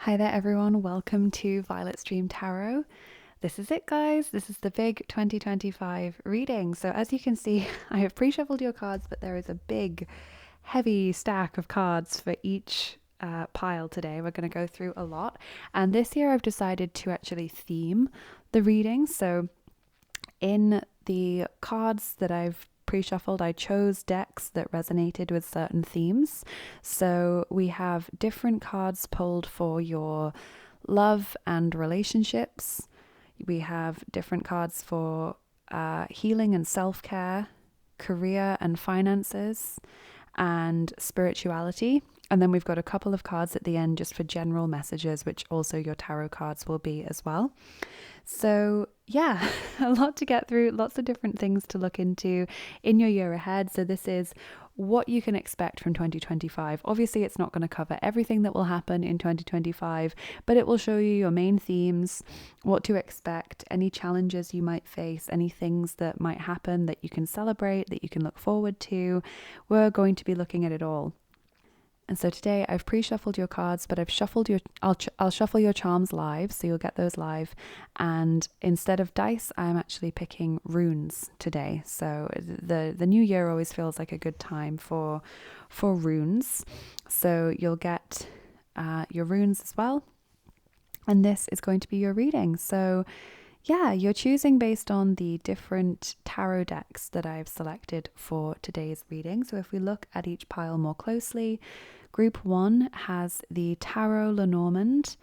Hi there everyone, welcome to Violet's Dream Tarot. This is it guys, this is the big 2025 reading. So as you can see, I have pre-shuffled your cards, but there is a big, heavy stack of cards for each pile today. We're going to go through a lot. And this year I've decided to actually theme the reading. So in the cards that I've pre-shuffled, I chose decks that resonated with certain themes. So we have different cards pulled for your love and relationships. We have different cards for healing and self-care, career and finances, and spirituality. And then we've got a couple of cards at the end just for general messages, which also your tarot cards will be as well. So, yeah, a lot to get through, lots of different things to look into in your year ahead. So, this is what you can expect from 2025. Obviously, it's not going to cover everything that will happen in 2025, but it will show you your main themes, what to expect, any challenges you might face, any things that might happen that you can celebrate, that you can look forward to. We're going to be looking at it all. And so today I've pre-shuffled your cards, but I've shuffled your, I'll shuffle your charms live, so you'll get those live. And instead of dice, I'm actually picking runes today. So the new year always feels like a good time for runes. So you'll get your runes as well. And this is going to be your reading. So yeah, you're choosing based on the different tarot decks that I've selected for today's reading. So if we look at each pile more closely, Group 1 has the Tarot Lenormand,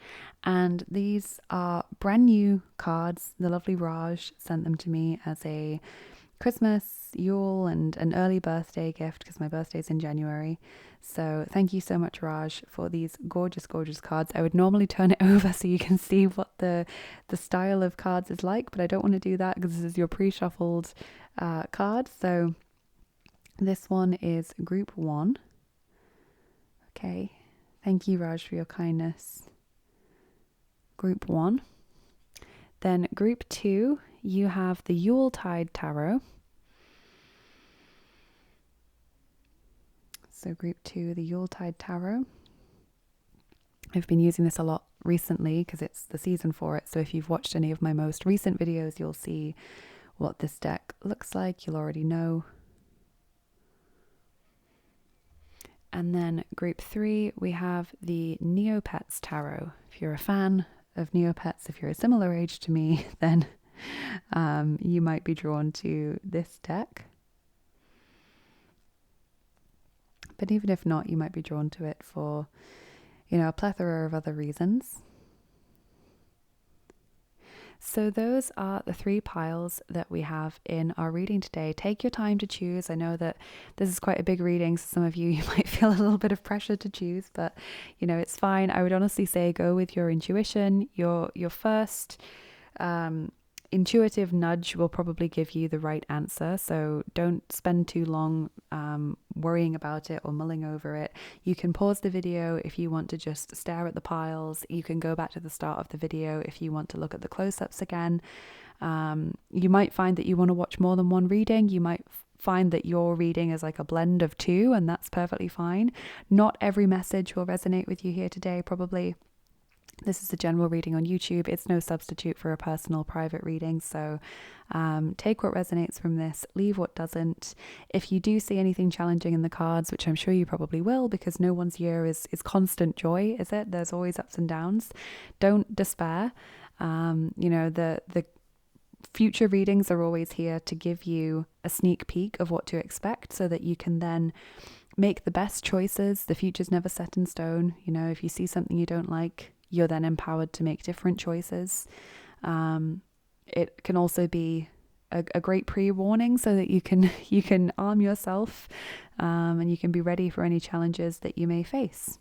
and these are brand new cards. The lovely Raj sent them to me as a Christmas, Yule, and an early birthday gift because my birthday's in January. So thank you so much, Raj, for these gorgeous, gorgeous cards. I would normally turn it over so you can see what the style of cards is like, but I don't want to do that because this is your pre-shuffled card. So this one is Group 1. Okay, thank you, Raj, for your kindness. Group 1. Then Group 2, you have the Yuletide Tarot. So Group 2, the Yuletide Tarot. I've been using this a lot recently because it's the season for it. So if you've watched any of my most recent videos, you'll see what this deck looks like. You'll already know. And then Group 3, we have the Neopets Tarot. If you're a fan of Neopets, if you're a similar age to me, then you might be drawn to this deck. But even if not, you might be drawn to it for, a plethora of other reasons. So those are the 3 piles that we have in our reading today. Take your time to choose. I know that this is quite a big reading, so some of you might feel a little bit of pressure to choose, but it's fine. I would honestly say go with your intuition. Your first intuitive nudge will probably give you the right answer, so don't spend too long worrying about it or mulling over it. You can pause the video if you want to just stare at the piles. You can go back to the start of the video if you want to look at the close-ups again. You might find that you want to watch more than one reading. You might find that your reading is like a blend of 2, and that's perfectly fine. Not every message will resonate with you here today, probably. This is a general reading on YouTube. It's no substitute for a personal private reading. So take what resonates from this, leave what doesn't. If you do see anything challenging in the cards, which I'm sure you probably will because no one's year is constant joy, is it? There's always ups and downs. Don't despair. The future readings are always here to give you a sneak peek of what to expect so that you can then make the best choices. The future's never set in stone. If you see something you don't like, you're then empowered to make different choices. It can also be a great pre-warning so that you can arm yourself and you can be ready for any challenges that you may face.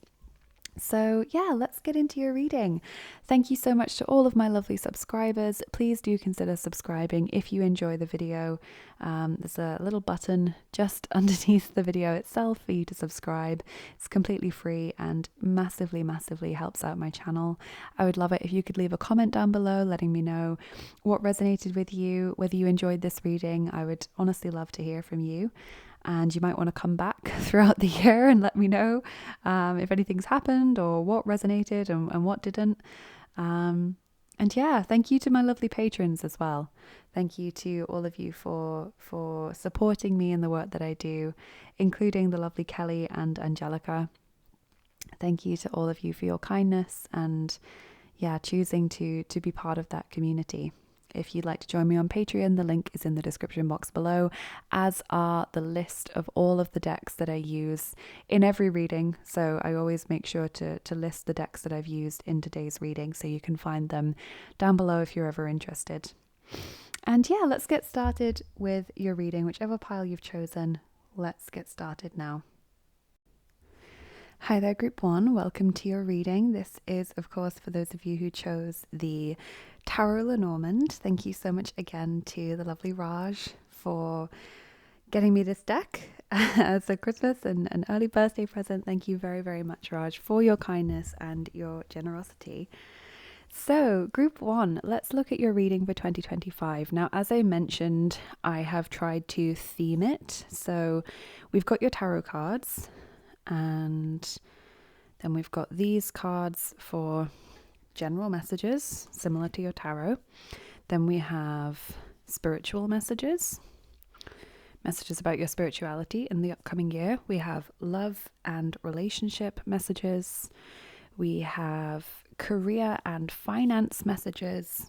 So yeah, let's get into your reading. Thank you so much to all of my lovely subscribers. Please do consider subscribing if you enjoy the video. There's a little button just underneath the video itself for you to subscribe. It's completely free and massively, massively helps out my channel. I would love it if you could leave a comment down below letting me know what resonated with you, whether you enjoyed this reading. I would honestly love to hear from you. and you might want to come back throughout the year and let me know if anything's happened or what resonated and what didn't. And yeah, thank you to my lovely patrons as well. Thank you to all of you for supporting me in the work that I do, including the lovely Kelly and Angelica. Thank you to all of you for your kindness and choosing to be part of that community. If you'd like to join me on Patreon, the link is in the description box below, as are the list of all of the decks that I use in every reading. So I always make sure to list the decks that I've used in today's reading, so you can find them down below if you're ever interested. And yeah, let's get started with your reading, whichever pile you've chosen. Let's get started now. Hi there, Group 1. Welcome to your reading. This is, of course, for those of you who chose the Tarot Lenormand. Thank you so much again to the lovely Raj for getting me this deck as a Christmas and an early birthday present. Thank you very, very much, Raj, for your kindness and your generosity. So, Group 1, let's look at your reading for 2025. Now, as I mentioned, I have tried to theme it. So, we've got your tarot cards, and then we've got these cards for general messages, similar to your tarot. Then we have spiritual messages, messages about your spirituality in the upcoming year. We have love and relationship messages. We have career and finance messages,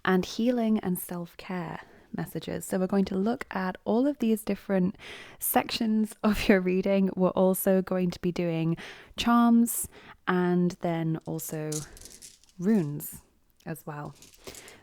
and healing and self-care messages. So we're going to look at all of these different sections of your reading. We're also going to be doing charms and then also runes as well.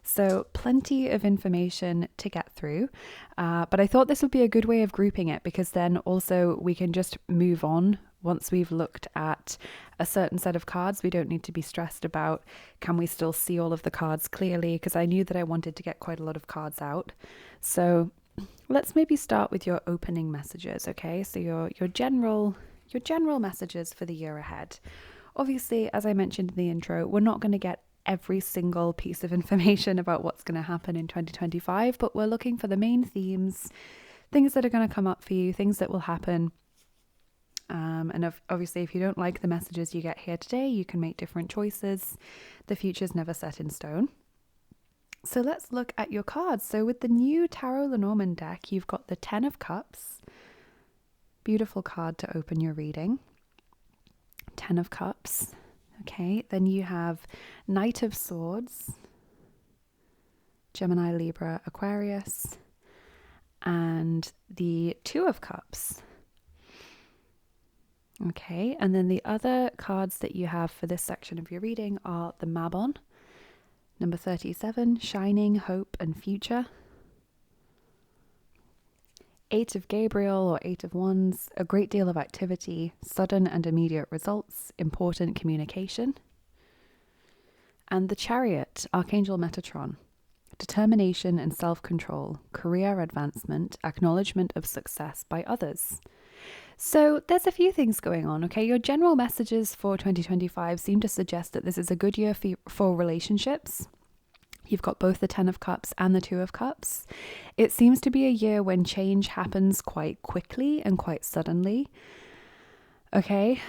So plenty of information to get through, but I thought this would be a good way of grouping it, because then also we can just move on once we've looked at a certain set of cards. We don't need to be stressed about, can we still see all of the cards clearly? Because I knew that I wanted to get quite a lot of cards out. So let's maybe start with your opening messages, okay? So your general messages for the year ahead. Obviously, as I mentioned in the intro, we're not going to get every single piece of information about what's going to happen in 2025, but we're looking for the main themes, things that are going to come up for you, things that will happen. And obviously, if you don't like the messages you get here today, you can make different choices. The future's never set in stone. So let's look at your cards. So with the new Tarot Lenormand deck, you've got the 10 of Cups. Beautiful card to open your reading. 10 of Cups. Okay, then you have Knight of Swords, Gemini, Libra, Aquarius, and the 2 of Cups. Okay, and then the other cards that you have for this section of your reading are the Mabon, number 37, Shining, Hope and Future. 8 of Gabriel or 8 of Wands, a great deal of activity, sudden and immediate results, important communication. And the Chariot, Archangel Metatron, determination and self-control, career advancement, acknowledgement of success by others. So there's a few things going on, okay? Your general messages for 2025 seem to suggest that this is a good year for relationships. You've got both the 10 of Cups and the 2 of Cups. It seems to be a year when change happens quite quickly and quite suddenly. Okay,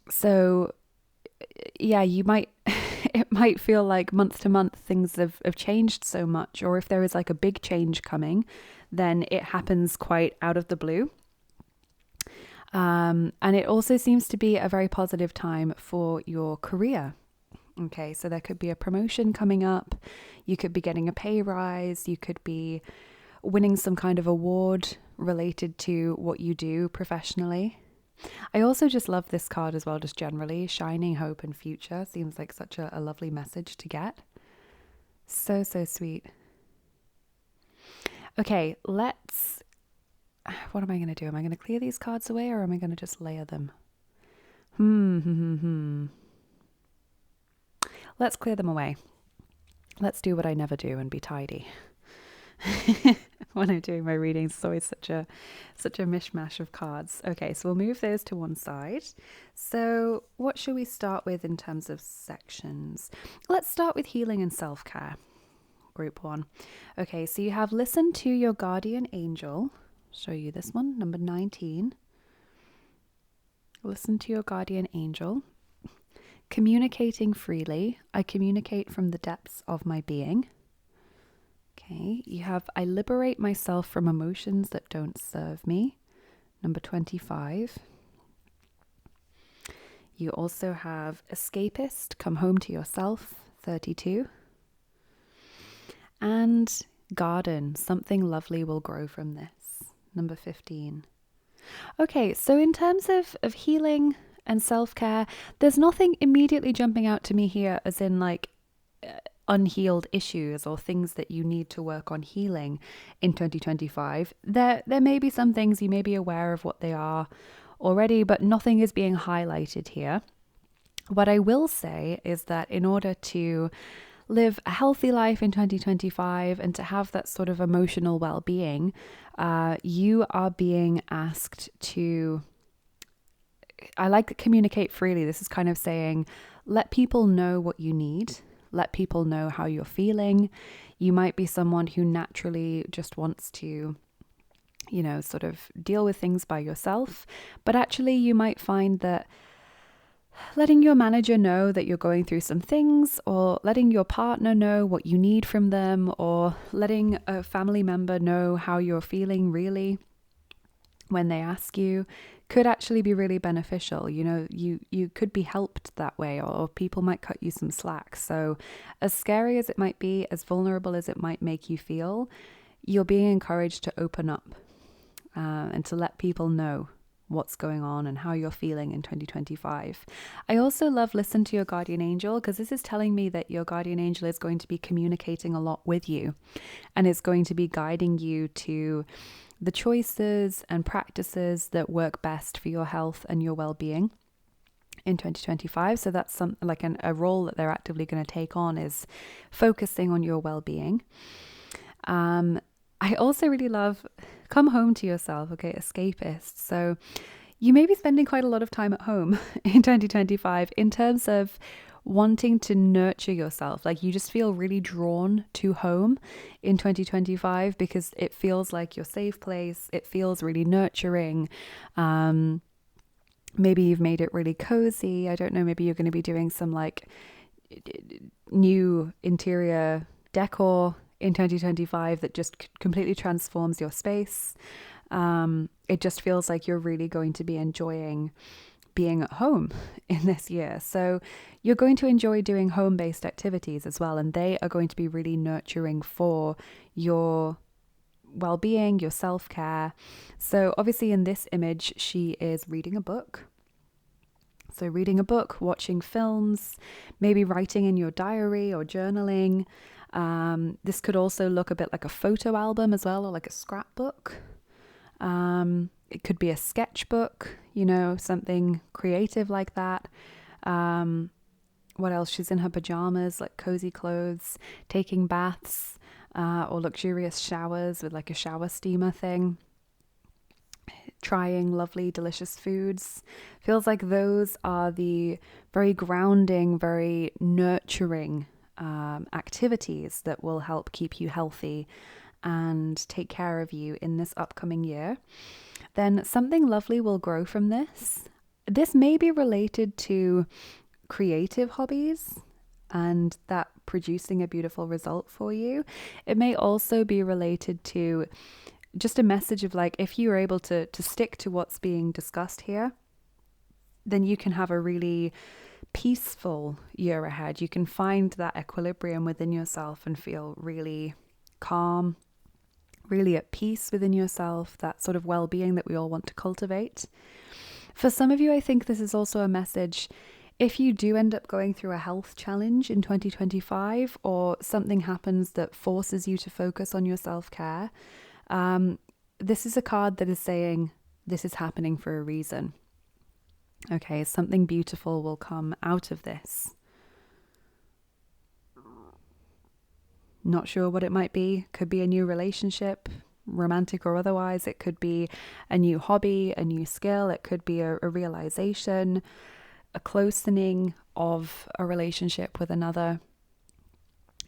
so yeah, you might, it might feel like month to month things have changed so much, or if there is like a big change coming, then it happens quite out of the blue. And it also seems to be a very positive time for your career. Okay, so there could be a promotion coming up. You could be getting a pay rise. You could be winning some kind of award related to what you do professionally. I also just love this card as well, just generally. Shining, Hope and Future seems like such a lovely message to get. So, so sweet. Okay, let's... What am I going to do? Am I going to clear these cards away, or am I going to just layer them? Let's clear them away. Let's do what I never do and be tidy. When I'm doing my readings, it's always such a mishmash of cards. Okay, so we'll move those to one side. So what should we start with in terms of sections? Let's start with healing and self-care. group 1. Okay, so you have listen to your guardian angel. Show you this one, number 19. Listen to your guardian angel. Communicating freely. I communicate from the depths of my being. Okay, you have I liberate myself from emotions that don't serve me. Number 25. You also have escapist, come home to yourself. 32. And garden, something lovely will grow from this. Number 15. Okay, so in terms of healing and self-care, there's nothing immediately jumping out to me here as in like unhealed issues or things that you need to work on healing in 2025. There may be some things you may be aware of what they are already, but nothing is being highlighted here. What I will say is that in order to live a healthy life in 2025 and to have that sort of emotional well-being, you are being asked to, I like communicate freely. This is kind of saying, let people know what you need. Let people know how you're feeling. You might be someone who naturally just wants to, you know, sort of deal with things by yourself. But actually you might find that letting your manager know that you're going through some things, or letting your partner know what you need from them, or letting a family member know how you're feeling really when they ask you, could actually be really beneficial. You know, you could be helped that way, or people might cut you some slack. So as scary as it might be, as vulnerable as it might make you feel, you're being encouraged to open up and to let people know what's going on and how you're feeling in 2025. I also love listen to your guardian angel, because this is telling me that your guardian angel is going to be communicating a lot with you and is going to be guiding you to the choices and practices that work best for your health and your well-being in 2025. So that's some like a role that they're actively going to take on, is focusing on your well-being. I also really love come home to yourself, okay, escapist. So you may be spending quite a lot of time at home in 2025 in terms of wanting to nurture yourself. Like you just feel really drawn to home in 2025 because it feels like your safe place. It feels really nurturing. Maybe you've made it really cozy. I don't know, maybe you're going to be doing some like new interior decor in 2025 that just completely transforms your space. It just feels like you're really going to be enjoying being at home in this year. So you're going to enjoy doing home-based activities as well, and they are going to be really nurturing for your well-being, your self-care. So obviously in this image, she is reading a book. So reading a book, watching films, maybe writing in your diary or journaling. This could also look a bit like a photo album as well, or like a scrapbook. It could be a sketchbook, you know, something creative like that. What else? She's in her pajamas, like cozy clothes, taking baths, or luxurious showers with like a shower steamer thing. Trying lovely, delicious foods. Feels like those are the very grounding, very nurturing activities that will help keep you healthy and take care of you in this upcoming year. Then something lovely will grow from this. This may be related to creative hobbies and that producing a beautiful result for you. It may also be related to just a message of like, if you're able to stick to what's being discussed here, then you can have a really peaceful year ahead. You can find that equilibrium within yourself and feel really calm, really at peace within yourself, that sort of well-being that we all want to cultivate. For some of you, I think this is also a message if you do end up going through a health challenge in 2025, or something happens that forces you to focus on your self-care. This is a card that is saying this is happening for a reason. Okay, something beautiful will come out of this. Not sure what it might be. Could be a new relationship, romantic or otherwise. It could be a new hobby, a new skill. It could be a realization, a closening of a relationship with another.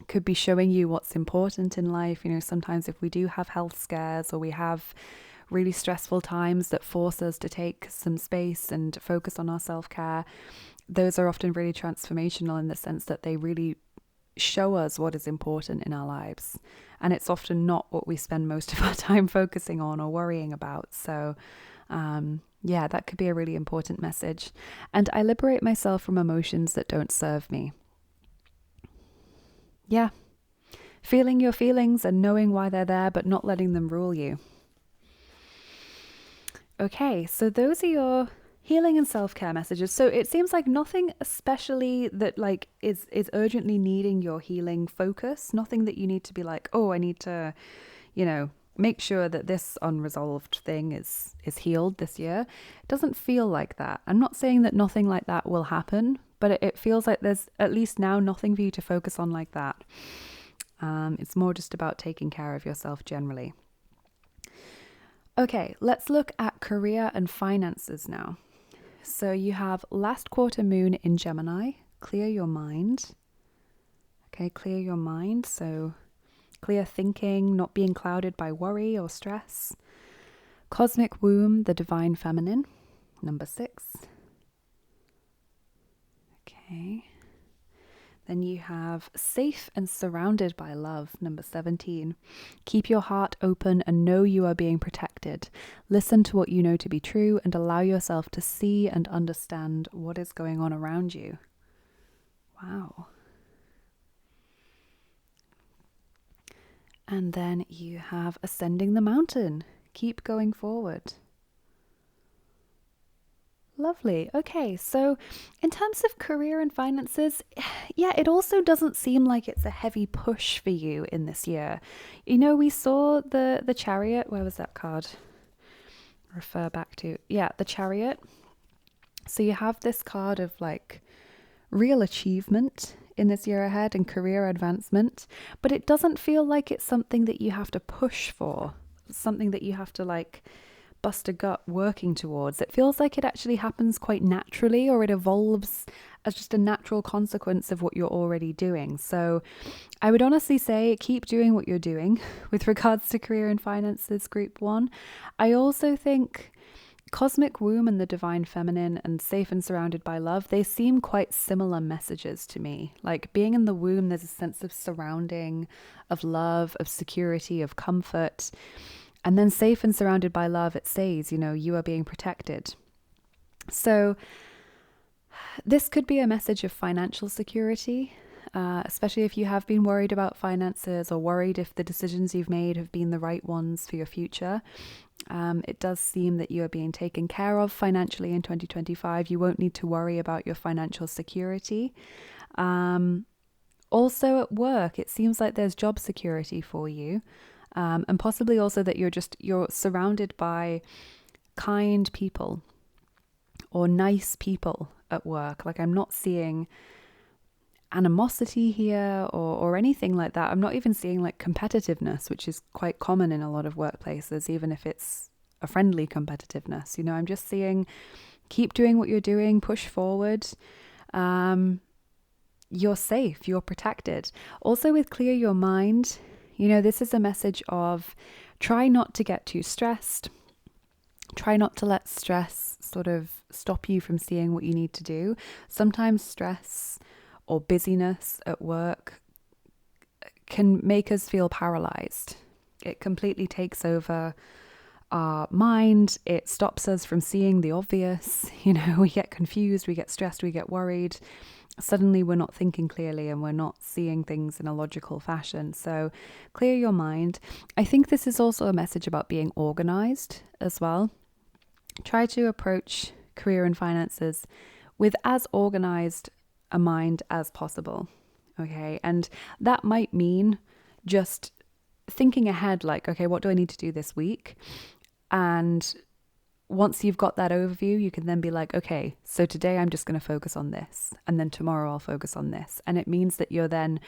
could be showing you what's important in life. You know, sometimes if we do have health scares or we have really stressful times that force us to take some space and focus on our self-care, those are often really transformational in the sense that they really show us what is important in our lives. And it's often not what we spend most of our time focusing on or worrying about. So, yeah, that could be a really important message. And I liberate myself from emotions that don't serve me. Yeah. Feeling your feelings and knowing why they're there, but not letting them rule you. Okay, so those are your healing and self-care messages. So it seems like nothing especially that like is urgently needing your healing focus. Nothing that you need to be like, oh, I need to, you know, make sure that this unresolved thing is healed this year. It doesn't feel like that. I'm not saying that nothing like that will happen, but it feels like there's at least now nothing for you to focus on like that. It's more just about taking care of yourself generally. Okay, let's look at career and finances now. So you have last quarter moon in Gemini. Clear your mind. Okay, clear your mind. So clear thinking, not being clouded by worry or stress. Cosmic womb, the divine feminine, number 6. Okay. Then you have safe and surrounded by love, number 17. Keep your heart open and know you are being protected. Listen to what you know to be true and allow yourself to see and understand what is going on around you. Wow. And then you have ascending the mountain. Keep going forward. Lovely. Okay, so in terms of career and finances, yeah, it also doesn't seem like it's a heavy push for you in this year. You know, we saw the Chariot. Where was that card? Refer back to. Yeah, the Chariot. So you have this card of like real achievement in this year ahead and career advancement, but it doesn't feel like it's something that you have to push for, something that you have to like bust a gut working towards. It feels like it actually happens quite naturally, or it evolves as just a natural consequence of what you're already doing. So I would honestly say keep doing what you're doing with regards to career and finances, group 1. I also think cosmic womb and the divine feminine and safe and surrounded by love, they seem quite similar messages to me. Like being in the womb, there's a sense of surrounding, of love, of security, of comfort. And then safe and surrounded by love, it says, you know, you are being protected. So this could be a message of financial security, especially if you have been worried about finances or worried if the decisions you've made have been the right ones for your future. It does seem that you are being taken care of financially in 2025. You won't need to worry about your financial security. Also at work, it seems like there's job security for you. And possibly also that you're surrounded by kind people or nice people at work. Like I'm not seeing animosity here or anything like that. I'm not even seeing like competitiveness, which is quite common in a lot of workplaces, even if it's a friendly competitiveness. You know, I'm just seeing keep doing what you're doing, push forward. You're safe, you're protected. Also with clear your mind, you know, this is a message of try not to get too stressed. Try not to let stress sort of stop you from seeing what you need to do. Sometimes stress or busyness at work can make us feel paralyzed. It completely takes over our mind. It stops us from seeing the obvious. You know, we get confused, we get stressed, we get worried. Suddenly we're not thinking clearly and we're not seeing things in a logical fashion. So clear your mind. I think this is also a message about being organized as well. Try to approach career and finances with as organized a mind as possible. Okay. And that might mean just thinking ahead, like, okay, what do I need to do this week? And once you've got that overview, you can then be like, okay, so today I'm just going to focus on this. And then tomorrow I'll focus on this. And it means that you're then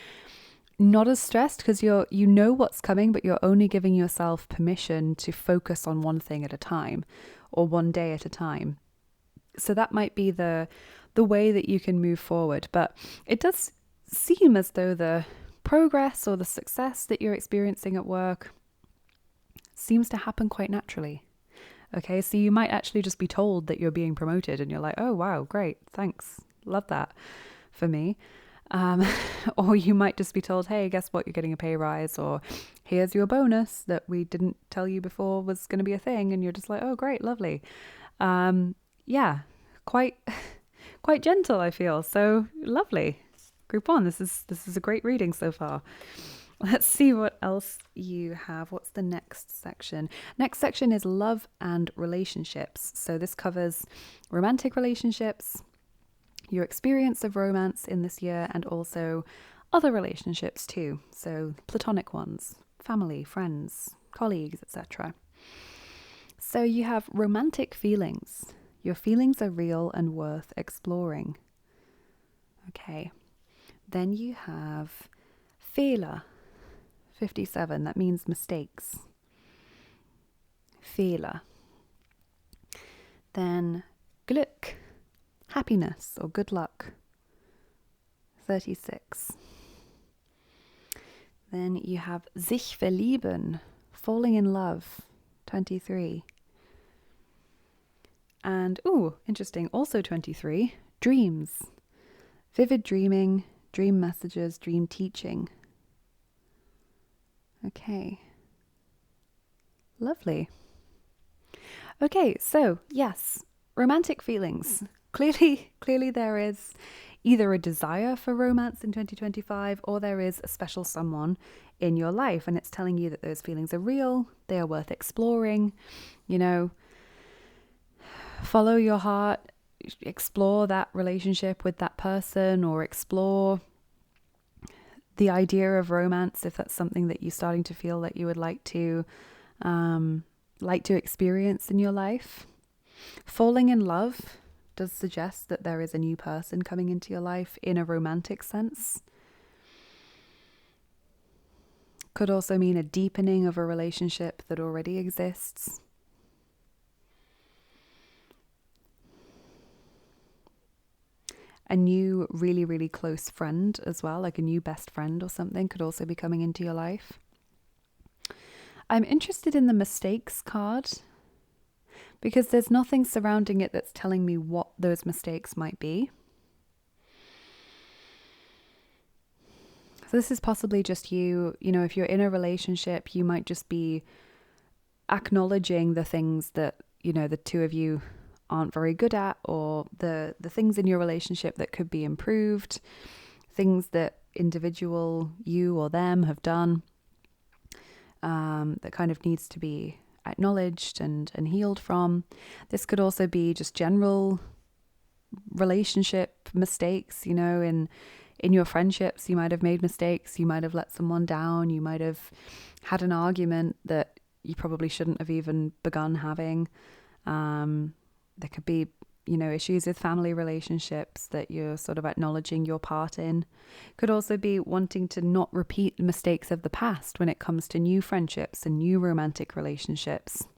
not as stressed because you know what's coming, but you're only giving yourself permission to focus on one thing at a time or one day at a time. So that might be the way that you can move forward. But it does seem as though the progress or the success that you're experiencing at work seems to happen quite naturally. Okay, so you might actually just be told that you're being promoted and you're like, oh, wow, great, thanks, love that for me. Or you might just be told, hey, guess what, you're getting a pay rise, or here's your bonus that we didn't tell you before was going to be a thing, and you're just like, oh, great, lovely. Yeah, quite quite gentle, I feel. So lovely. Group 1, this is a great reading so far. Let's see what else you have. What's the next section? Next section is love and relationships. So this covers romantic relationships, your experience of romance in this year, and also other relationships too. So platonic ones, family, friends, colleagues, etc. So you have romantic feelings. Your feelings are real and worth exploring. Okay. Then you have Fehler. 57, that means mistakes. Fehler. Then Glück, happiness or good luck. 36. Then you have sich verlieben, falling in love. 23. And, interesting, also 23, dreams. Vivid dreaming, dream messages, dream teaching. Okay. Lovely. Okay, so yes, romantic feelings. Clearly there is either a desire for romance in 2025 or there is a special someone in your life, and it's telling you that those feelings are real, they are worth exploring, follow your heart, explore that relationship with that person, or explore the idea of romance if that's something that you're starting to feel that you would like to experience in your life. Falling in love does suggest that there is a new person coming into your life in a romantic sense. Could also mean a deepening of a relationship that already exists. A new really, really close friend as well, like a new best friend or something, could also be coming into your life. I'm interested in the mistakes card because there's nothing surrounding it that's telling me what those mistakes might be. So this is possibly just you, if you're in a relationship, you might just be acknowledging the things that, the two of you aren't very good at, or the things in your relationship that could be improved, things that individual you or them have done that kind of needs to be acknowledged and healed from. This could also be just general relationship mistakes, in your friendships. You might have made mistakes, you might have let someone down, you might have had an argument that you probably shouldn't have even begun having. There could be, issues with family relationships that you're sort of acknowledging your part in. Could also be wanting to not repeat the mistakes of the past when it comes to new friendships and new romantic relationships,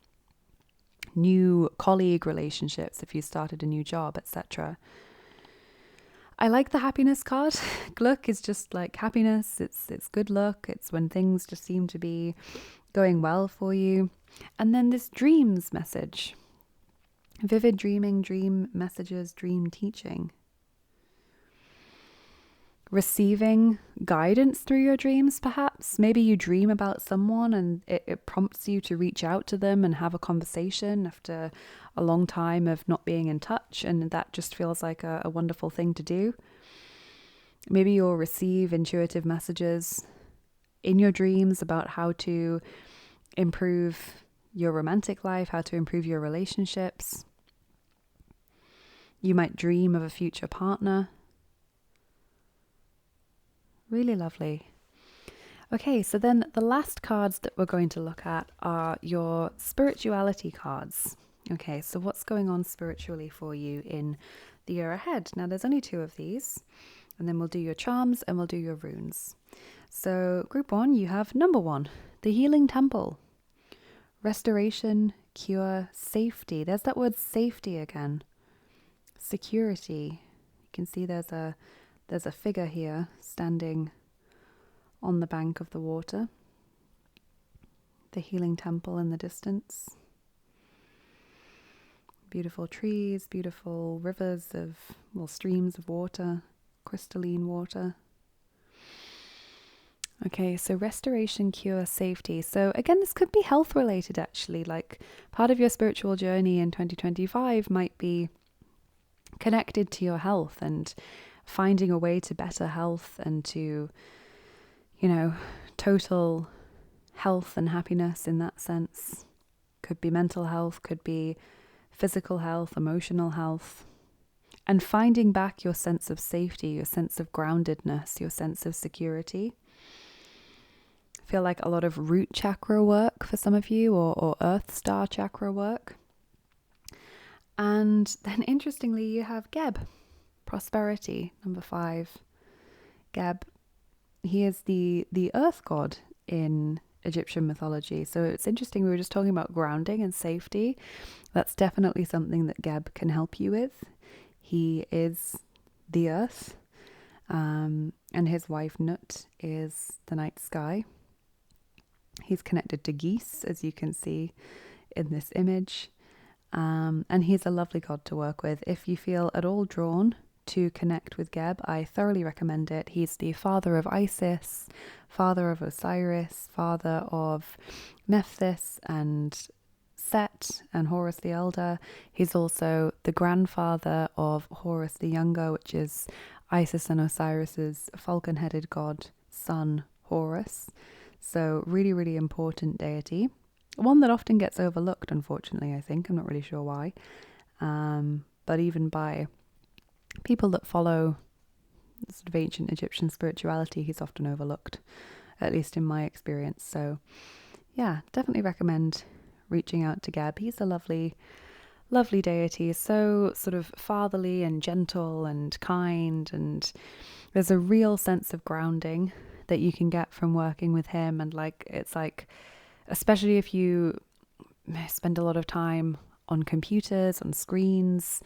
new colleague relationships if you started a new job, etc. I like the happiness card. Glück is just like happiness. It's good luck. It's when things just seem to be going well for you. And then this dreams message. Vivid dreaming, dream messages, dream teaching. Receiving guidance through your dreams, perhaps. Maybe you dream about someone and it prompts you to reach out to them and have a conversation after a long time of not being in touch, and that just feels like a wonderful thing to do. Maybe you'll receive intuitive messages in your dreams about how to improve your romantic life, how to improve your relationships. You might dream of a future partner. Really lovely. Okay, so then the last cards that we're going to look at are your spirituality cards. Okay, so what's going on spiritually for you in the year ahead? Now, there's only 2 of these, and then we'll do your charms and we'll do your runes. So group 1, you have number 1, the Healing Temple. Restoration, cure, safety. There's that word safety again. Security. You can see there's a figure here standing on the bank of the water, the healing temple in the distance. Beautiful trees, beautiful rivers of, well, streams of water, crystalline water. Okay, so restoration, cure, safety. So again, this could be health related actually. Like part of your spiritual journey in 2025 might be connected to your health and finding a way to better health and to, you know, total health and happiness in that sense. Could be mental health, could be physical health, emotional health. And finding back your sense of safety, your sense of groundedness, your sense of security. I feel like a lot of root chakra work for some of you, or earth star chakra work. And then interestingly, you have Geb, prosperity, number 5. Geb, he is the earth god in Egyptian mythology. So it's interesting, we were just talking about grounding and safety. That's definitely something that Geb can help you with. He is the earth, and his wife Nut is the night sky. He's connected to geese, as you can see in this image. And he's a lovely god to work with. If you feel at all drawn to connect with Geb, I thoroughly recommend it. He's the father of Isis, father of Osiris, father of Nephthys and Set and Horus the Elder. He's also the grandfather of Horus the Younger, which is Isis and Osiris's falcon-headed god son Horus. So really, really important deity. One that often gets overlooked, unfortunately, I think. I'm not really sure why. But even by people that follow sort of ancient Egyptian spirituality, he's often overlooked, at least in my experience. So yeah, definitely recommend reaching out to Geb. He's a lovely, lovely deity. So sort of fatherly and gentle and kind. And there's a real sense of grounding that you can get from working with him. And like, it's like, especially if you spend a lot of time on computers, on screens,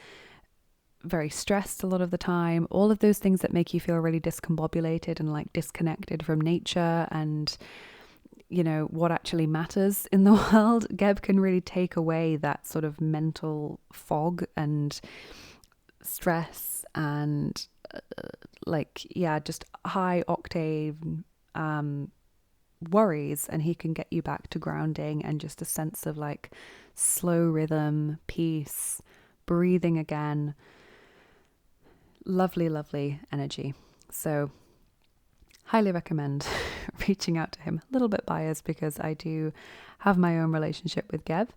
very stressed a lot of the time, all of those things that make you feel really discombobulated and like disconnected from nature and, you know, what actually matters in the world. Geb can really take away that sort of mental fog and stress and just high octave worries, and he can get you back to grounding and just a sense of like slow rhythm, peace, breathing again. Lovely, lovely energy. So highly recommend reaching out to him. A little bit biased because I do have my own relationship with Geb.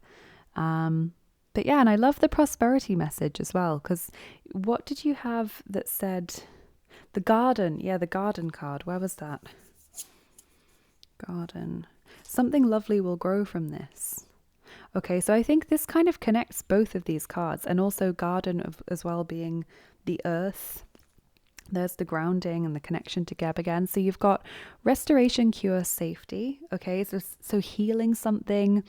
But yeah, and I love the prosperity message as well, because what did you have that said the garden? Yeah, the garden card. Where was that? Garden. Something lovely will grow from this. Okay, so I think this kind of connects both of these cards, and also garden as well being the earth. There's the grounding and the connection to Geb again. So you've got restoration, cure, safety. Okay, so healing something,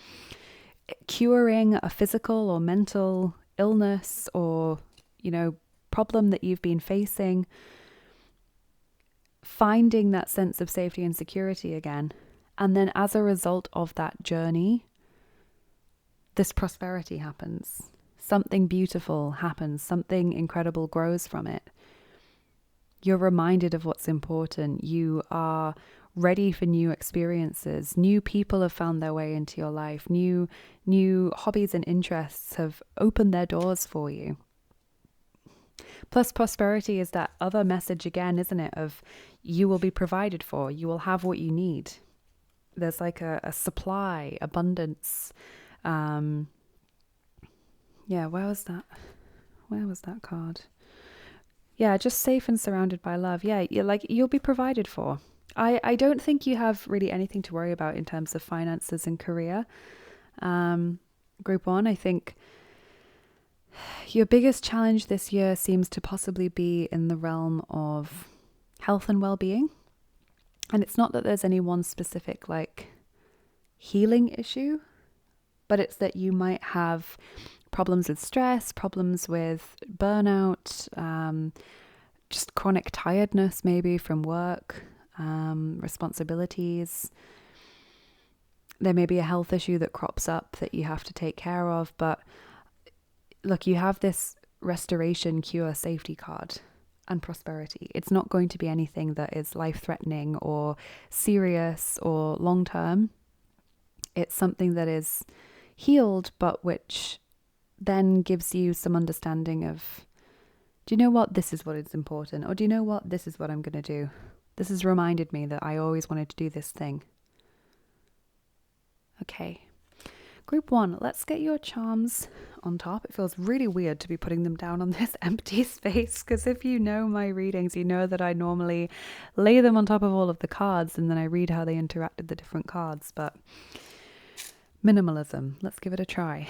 curing a physical or mental illness or, you know, problem that you've been facing. Finding that sense of safety and security again. And then as a result of that journey, this prosperity happens. Something beautiful happens. Something incredible grows from it. You're reminded of what's important. You are ready for new experiences. New people have found their way into your life. New hobbies and interests have opened their doors for you. Plus, prosperity is that other message again, isn't it? Of you will be provided for. You will have what you need. There's like a supply, abundance. Yeah, where was that? Where was that card? Yeah, just safe and surrounded by love. Yeah, you'll be provided for. I don't think you have really anything to worry about in terms of finances and career. Group 1, I think your biggest challenge this year seems to possibly be in the realm of health and well-being. And it's not that there's any one specific like healing issue, but it's that you might have problems with stress, problems with burnout, just chronic tiredness maybe from work, responsibilities. There may be a health issue that crops up that you have to take care of, but look, you have this restoration, cure, safety card and prosperity. It's not going to be anything that is life-threatening or serious or long-term. It's something that is healed, but which then gives you some understanding of, do you know what? This is what is important. Or do you know what? This is what I'm going to do. This has reminded me that I always wanted to do this thing. Okay. Group 1, let's get your charms on top. It feels really weird to be putting them down on this empty space, because if you know my readings, you know that I normally lay them on top of all of the cards and then I read how they interact with the different cards. But minimalism, let's give it a try.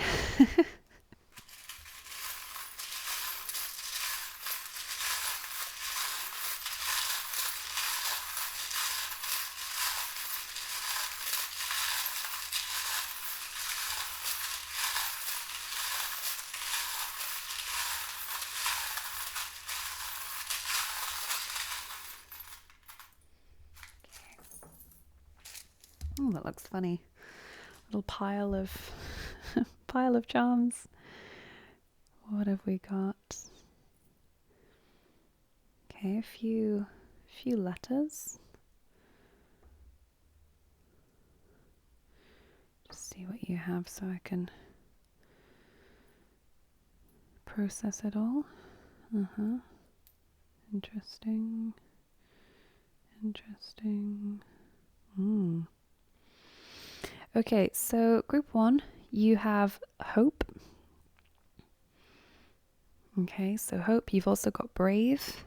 Oh, that looks funny. Little pile of pile of charms. What have we got? Okay, a few letters. Just see what you have so I can process it all. Interesting. Okay, so group 1, you have hope. Okay, so hope. You've also got brave.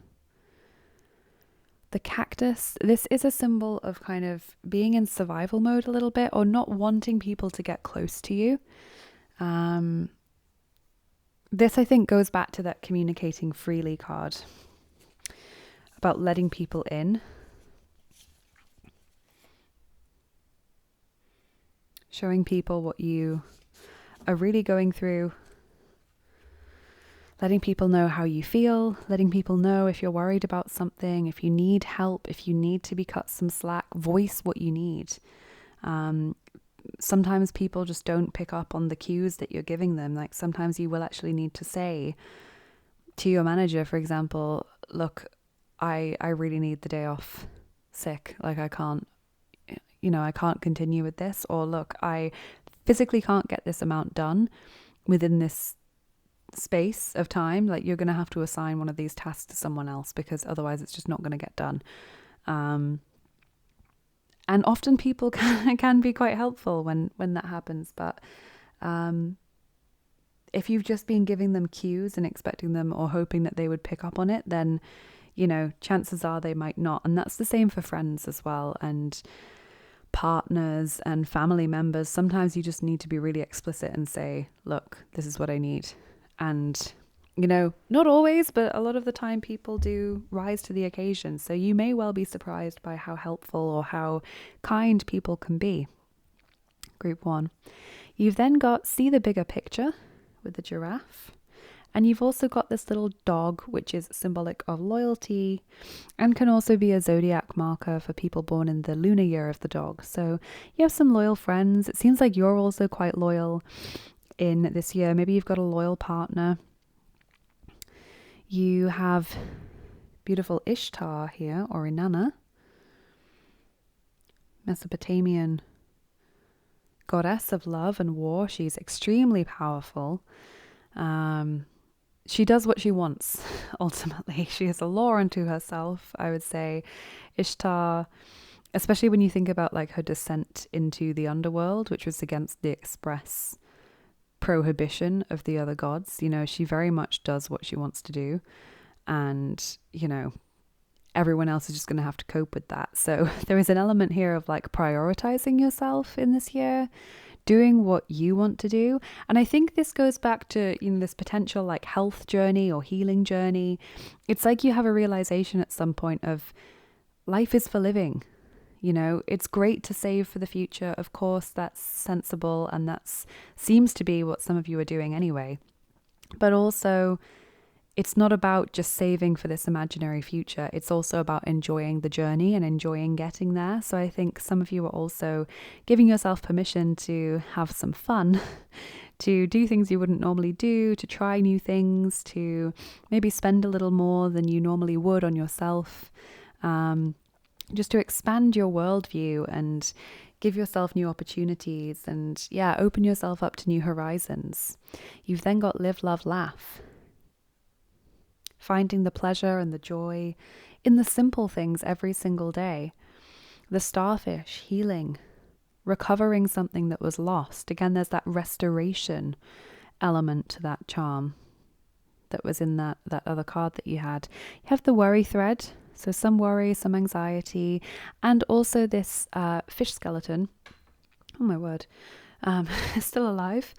The cactus, this is a symbol of kind of being in survival mode a little bit, or not wanting people to get close to you. This, I think, goes back to that communicating freely card, about letting people in. Showing people what you are really going through. Letting people know how you feel. Letting people know if you're worried about something, if you need help, if you need to be cut some slack. Voice what you need. Sometimes people just don't pick up on the cues that you're giving them. Like sometimes you will actually need to say to your manager, for example, look, I really need the day off sick. Like I can't continue with this. Or look, I physically can't get this amount done within this space of time. Like you're going to have to assign one of these tasks to someone else, because otherwise it's just not going to get done. And often people can be quite helpful when that happens. But if you've just been giving them cues and expecting them or hoping that they would pick up on it, then, chances are they might not. And that's the same for friends as well, and partners and family members. Sometimes you just need to be really explicit and say, look, this is what I need. And, not always, but a lot of the time people do rise to the occasion. So you may well be surprised by how helpful or how kind people can be. Group 1. You've then got see the bigger picture with the giraffe. And you've also got this little dog, which is symbolic of loyalty and can also be a zodiac marker for people born in the lunar year of the dog. So you have some loyal friends. It seems like you're also quite loyal in this year. Maybe you've got a loyal partner. You have beautiful Ishtar here, or Inanna, Mesopotamian goddess of love and war. She's extremely powerful. She does what she wants, ultimately. She is a law unto herself, I would say. Ishtar, especially when you think about like her descent into the underworld, which was against the express prohibition of the other gods. She very much does what she wants to do. And, everyone else is just going to have to cope with that. So there is an element here of like prioritizing yourself in this year, doing what you want to do. And I think this goes back to, this potential like health journey or healing journey. It's like you have a realization at some point of life is for living. It's great to save for the future. Of course, that's sensible. And that seems to be what some of you are doing anyway. But also it's not about just saving for this imaginary future. It's also about enjoying the journey and enjoying getting there. So I think some of you are also giving yourself permission to have some fun, to do things you wouldn't normally do, to try new things, to maybe spend a little more than you normally would on yourself, just to expand your worldview and give yourself new opportunities and, yeah, open yourself up to new horizons. You've then got live, love, laugh. Finding the pleasure and the joy in the simple things every single day. The starfish, healing, recovering something that was lost. Again, there's that restoration element to that charm that was in that other card that you had. You have the worry thread, so some worry, some anxiety, and also this fish skeleton. Oh my word. Still alive.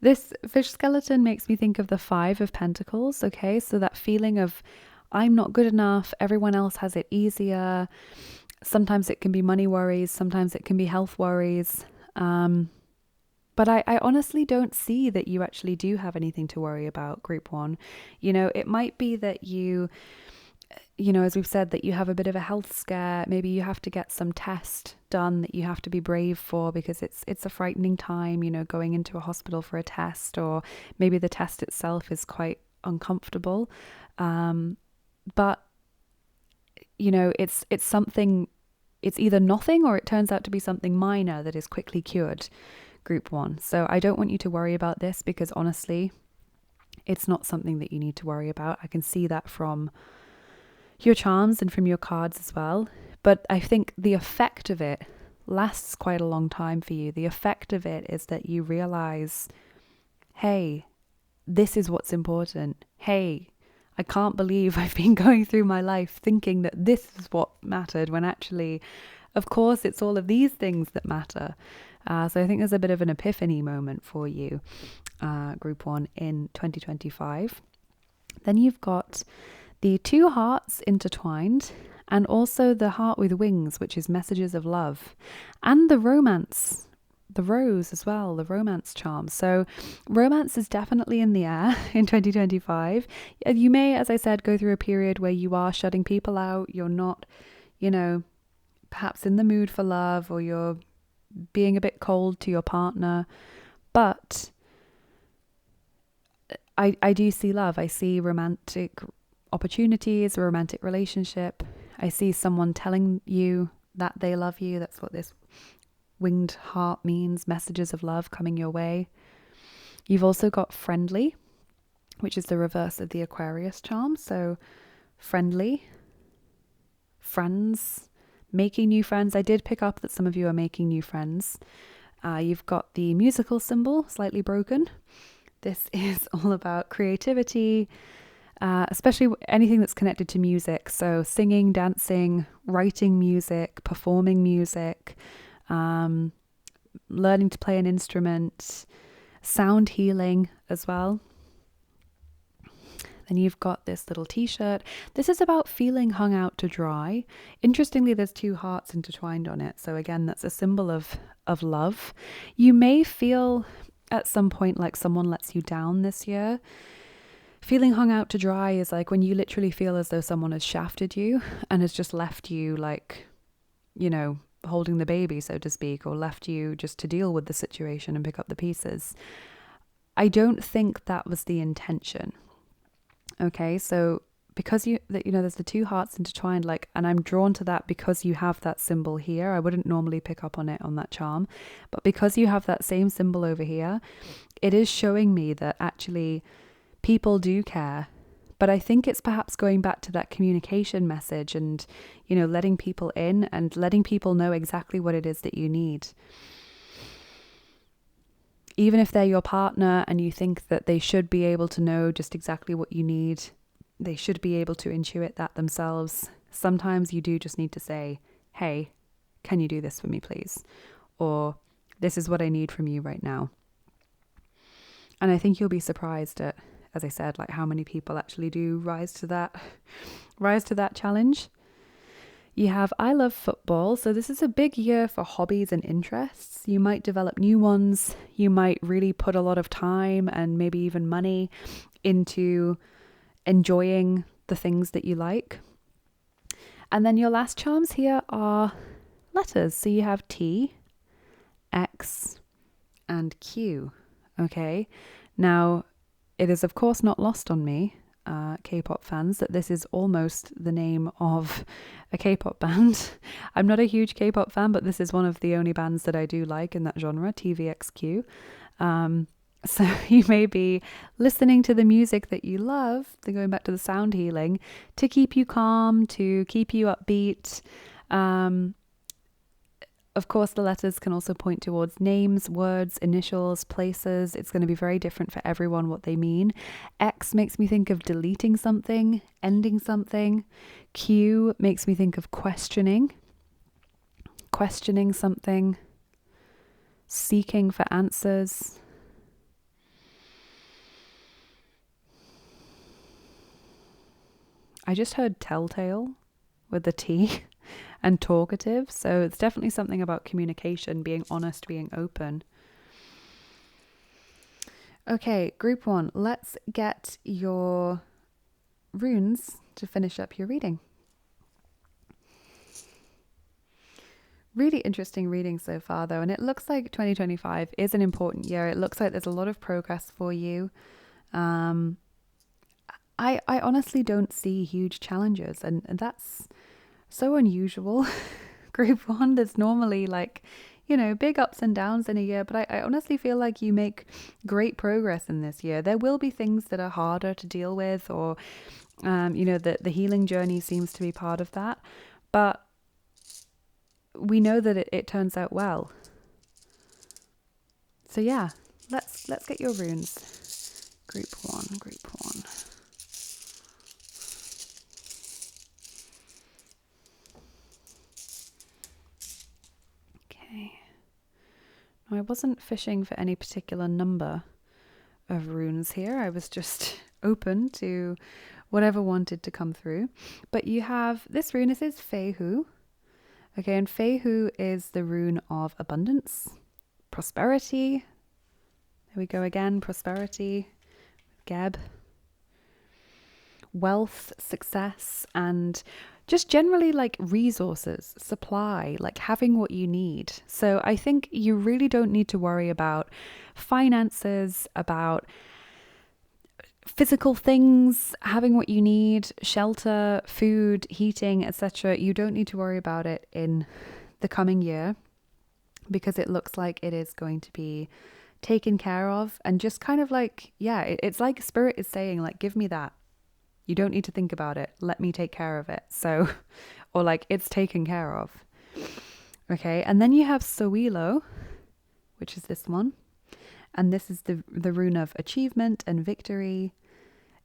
This fish skeleton makes me think of the 5 of Pentacles. Okay, so that feeling of I'm not good enough, everyone else has it easier. Sometimes it can be money worries, sometimes it can be health worries. But I honestly don't see that you actually do have anything to worry about, Group 1. You know, it might be that you know, as we've said, that you have a bit of a health scare. Maybe you have to get some test done that you have to be brave for because it's a frightening time, you know, going into a hospital for a test, or maybe the test itself is quite uncomfortable. But, you know, it's something, it's either nothing or it turns out to be something minor that is quickly cured, Group 1. So I don't want you to worry about this because honestly, it's not something that you need to worry about. I can see that from your charms and from your cards as well. But I think the effect of it lasts quite a long time for you. The effect of it is that you realize, hey, this is what's important. Hey, I can't believe I've been going through my life thinking that this is what mattered, when actually, of course, it's all of these things that matter. So I think there's a bit of an epiphany moment for you, Group 1, in 2025. Then you've got the 2 hearts intertwined, and also the heart with wings, which is messages of love, and the romance, the rose as well, the romance charm. So romance is definitely in the air in 2025. You may, as I said, go through a period where you are shutting people out. You're not, you know, perhaps in the mood for love, or you're being a bit cold to your partner. But I do see love. I see romantic opportunities, a romantic relationship. I see someone telling you that they love you. That's what this winged heart means, messages of love coming your way. You've also got friendly, which is the reverse of the Aquarius charm. So friendly, friends, making new friends. I did pick up that some of you are making new friends. You've got the musical symbol, slightly broken. This is all about creativity, especially anything that's connected to music. So singing, dancing, writing music, performing music, learning to play an instrument, sound healing as well. Then you've got this little t-shirt. This is about feeling hung out to dry. Interestingly, there's 2 hearts intertwined on it. So again, that's a symbol of love. You may feel at some point like someone lets you down this year. Feeling hung out to dry is like when you literally feel as though someone has shafted you and has just left you, like, you know, holding the baby, so to speak, or left you just to deal with the situation and pick up the pieces. I don't think that was the intention. Okay, so because there's the 2 hearts intertwined, like, and I'm drawn to that because you have that symbol here. I wouldn't normally pick up on it on that charm, but because you have that same symbol over here, it is showing me that actually people do care. But I think it's perhaps going back to that communication message and, you know, letting people in and letting people know exactly what it is that you need. Even if they're your partner and you think that they should be able to know just exactly what you need, they should be able to intuit that themselves. Sometimes you do just need to say, hey, can you do this for me, please? Or this is what I need from you right now. And I think you'll be surprised at, as I said, like how many people actually do rise to that challenge. You have I love football. So this is a big year for hobbies and interests. You might develop new ones. You might really put a lot of time and maybe even money into enjoying the things that you like. And then your last charms here are letters. So you have T, X, and Q. Okay. Now, it is of course not lost on me, K-pop fans, that this is almost the name of a K-pop band. I'm not a huge K-pop fan, but this is one of the only bands that I do like in that genre, TVXQ. So you may be listening to the music that you love, then going back to the sound healing, to keep you calm, to keep you upbeat. Of course, the letters can also point towards names, words, initials, places. It's going to be very different for everyone what they mean. X makes me think of deleting something, ending something. Q makes me think of questioning something, seeking for answers. I just heard telltale with the T and talkative. So it's definitely something about communication, being honest, being open. Okay, group 1, let's get your runes to finish up your reading. Really interesting reading so far though, and it looks like 2025 is an important year. It looks like there's a lot of progress for you. I honestly don't see huge challenges, and that's so unusual. Group 1, there's normally like, big ups and downs in a year, but I honestly feel like you make great progress in this year. There will be things that are harder to deal with, or, the healing journey seems to be part of that, but we know that it turns out well. So yeah, let's get your runes. Group 1. Okay. Now, I wasn't fishing for any particular number of runes here. I was just open to whatever wanted to come through. But you have this rune. This is Feihu. Okay, and Feihu is the rune of abundance, prosperity. There we go again, prosperity, Geb. Wealth, success, and just generally like resources, supply, like having what you need. So I think you really don't need to worry about finances, about physical things, having what you need, shelter, food, heating, etc. You don't need to worry about it in the coming year, because it looks like it is going to be taken care of, and just kind of like, it's like Spirit is saying, like, give me that. You don't need to think about it. Let me take care of it. So, or like, it's taken care of. Okay, and then you have Sowilo, which is this one. And this is the rune of achievement and victory.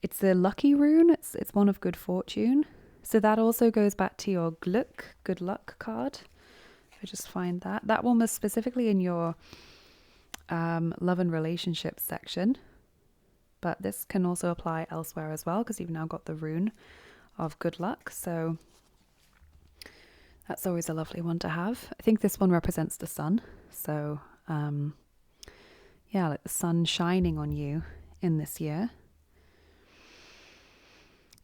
It's the lucky rune. It's one of good fortune. So that also goes back to your Glück, good luck card. If I just find that. That one was specifically in your love and relationships section. But this can also apply elsewhere as well, because you've now got the rune of good luck. So that's always a lovely one to have. I think this one represents the sun. So like the sun shining on you in this year.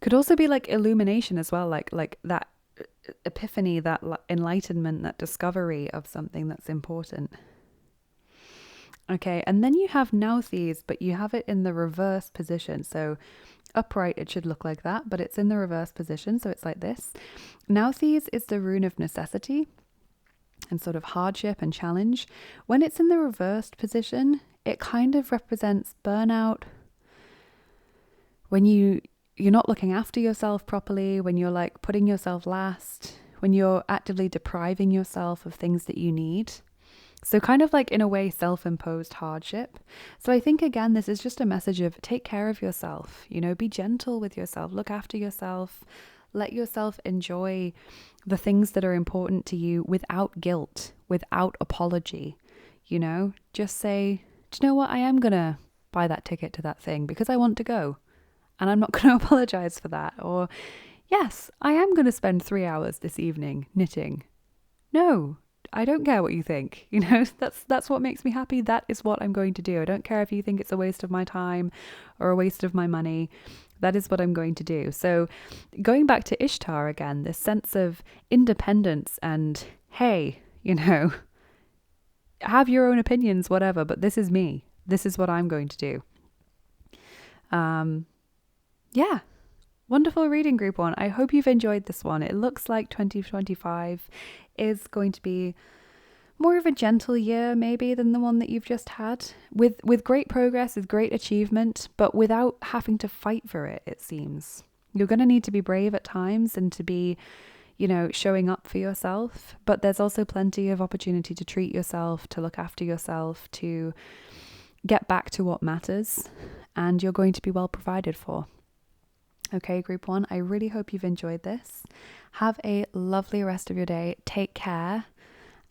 Could also be like illumination as well, like that epiphany, that enlightenment, that discovery of something that's important. Okay, and then you have Nauthiz, but you have it in the reverse position. So upright, it should look like that, but it's in the reverse position, so it's like this. Nauthiz is the rune of necessity and sort of hardship and challenge. When it's in the reversed position, it kind of represents burnout. When you're not looking after yourself properly, when you're like putting yourself last, when you're actively depriving yourself of things that you need. So kind of like, in a way, self-imposed hardship. So I think, again, this is just a message of take care of yourself, be gentle with yourself, look after yourself, let yourself enjoy the things that are important to you without guilt, without apology, just say, do you know what? I am going to buy that ticket to that thing because I want to go, and I'm not going to apologize for that. Or, yes, I am going to spend 3 hours this evening knitting. No, I don't care what you think. That's what makes me happy. That is what I'm going to do. I don't care if you think it's a waste of my time or a waste of my money. That is what I'm going to do. So going back to Ishtar again, this sense of independence and, hey, have your own opinions, whatever, but this is me. This is what I'm going to do. Yeah. Wonderful reading, group one. I hope you've enjoyed this one. It looks like 2025 is going to be more of a gentle year maybe than the one that you've just had, with great progress, with great achievement, but without having to fight for it, it seems. You're going to need to be brave at times and to be, showing up for yourself, but there's also plenty of opportunity to treat yourself, to look after yourself, to get back to what matters, and you're going to be well provided for. Okay, group one, I really hope you've enjoyed this. Have a lovely rest of your day. Take care,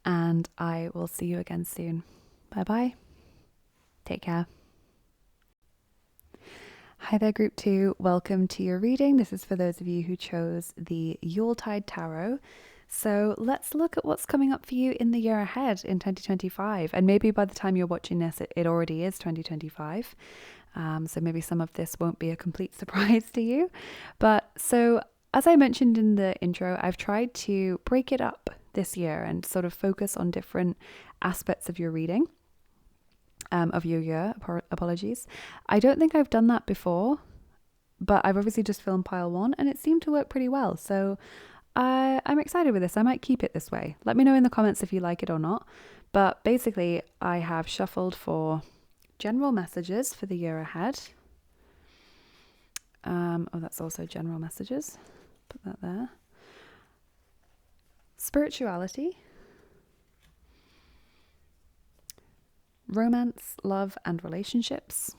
and I will see you again soon. Bye-bye. Take care. Hi there, group two. Welcome to your reading. This is for those of you who chose the Yuletide Tarot. So let's look at what's coming up for you in the year ahead in 2025. And maybe by the time you're watching this, it already is 2025. So maybe some of this won't be a complete surprise to you. But so as I mentioned in the intro, I've tried to break it up this year and sort of focus on different aspects of your reading, of your year, apologies. I don't think I've done that before, but I've obviously just filmed pile one and it seemed to work pretty well. So I'm excited with this. I might keep it this way. Let me know in the comments if you like it or not. But basically, I have shuffled for general messages for the year ahead. That's also general messages. Put that there. Spirituality. Romance, love, and relationships.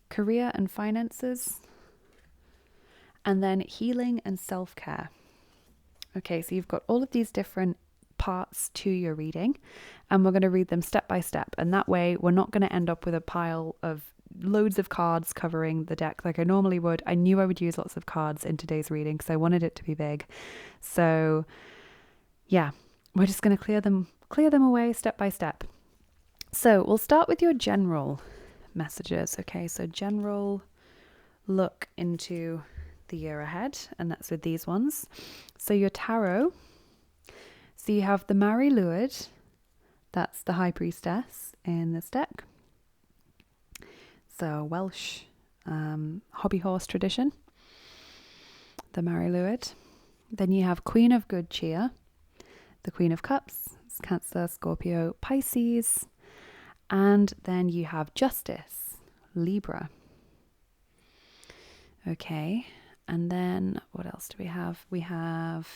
Career and finances. And then healing and self-care. Okay, so you've got all of these different parts to your reading, and we're going to read them step by step, and that way we're not going to end up with a pile of loads of cards covering the deck like I normally would. I knew I would use lots of cards in today's reading because I wanted it to be big. So yeah, we're just going to clear them away step by step. So we'll start with your general messages. Okay, so general look into the year ahead, and that's with these ones. So your tarot. So you have the Mari Luid, that's the High Priestess in this deck. So Welsh hobby horse tradition, the Mari Luid. Then you have Queen of Good Cheer, the Queen of Cups, it's Cancer, Scorpio, Pisces. And then you have Justice, Libra. Okay, and then what else do we have? We have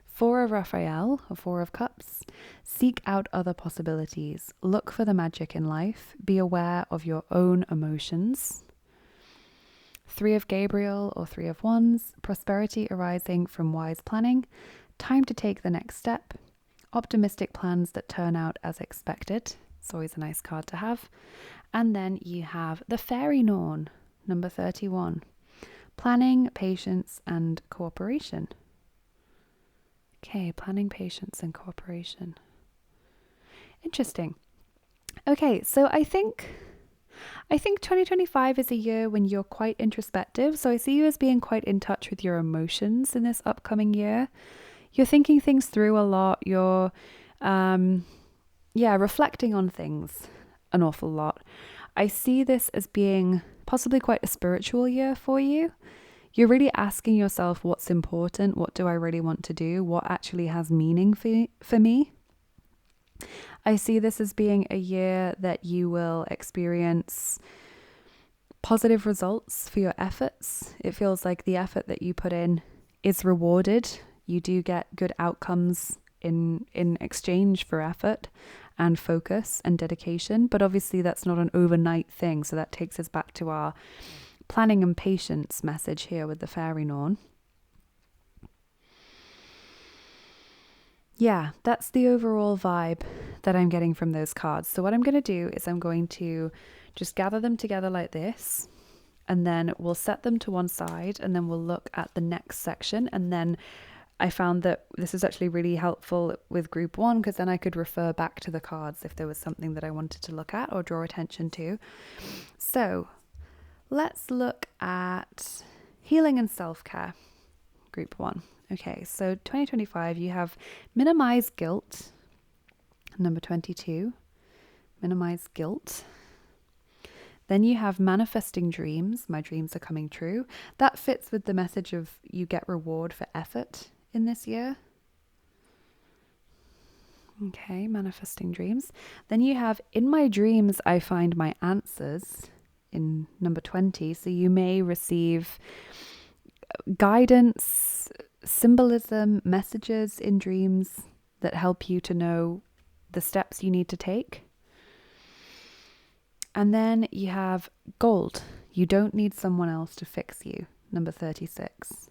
Four of Raphael, or Four of Cups. Seek out other possibilities. Look for the magic in life. Be aware of your own emotions. Three of Gabriel, or Three of Wands. Prosperity arising from wise planning. Time to take the next step. Optimistic plans that turn out as expected. It's always a nice card to have. And then you have the Fairy Norn, number 31. Planning, patience, and cooperation. Okay, planning, patience, and cooperation. Interesting. Okay, so I think 2025 is a year when you're quite introspective. So I see you as being quite in touch with your emotions in this upcoming year. You're thinking things through a lot. You're, reflecting on things an awful lot. I see this as being possibly quite a spiritual year for you. You're really asking yourself what's important, what do I really want to do, what actually has meaning for me. I see this as being a year that you will experience positive results for your efforts. It feels like the effort that you put in is rewarded. You do get good outcomes in exchange for effort and focus and dedication, but obviously that's not an overnight thing. So that takes us back to our planning and patience message here with the Fairy Norn. Yeah, that's the overall vibe that I'm getting from those cards. So what I'm going to do is I'm going to just gather them together like this, and then we'll set them to one side, and then we'll look at the next section, and then I found that this is actually really helpful with group 1, because then I could refer back to the cards if there was something that I wanted to look at or draw attention to. So let's look at healing and self-care, group 1. Okay, so 2025, you have minimize guilt, number 22, minimize guilt. Then you have manifesting dreams. My dreams are coming true. That fits with the message of you get reward for effort in this year. Okay, manifesting dreams. Then you have in my dreams, I find my answers in number 20. So you may receive guidance, symbolism, messages in dreams that help you to know the steps you need to take. And then you have gold. You don't need someone else to fix you, number 36.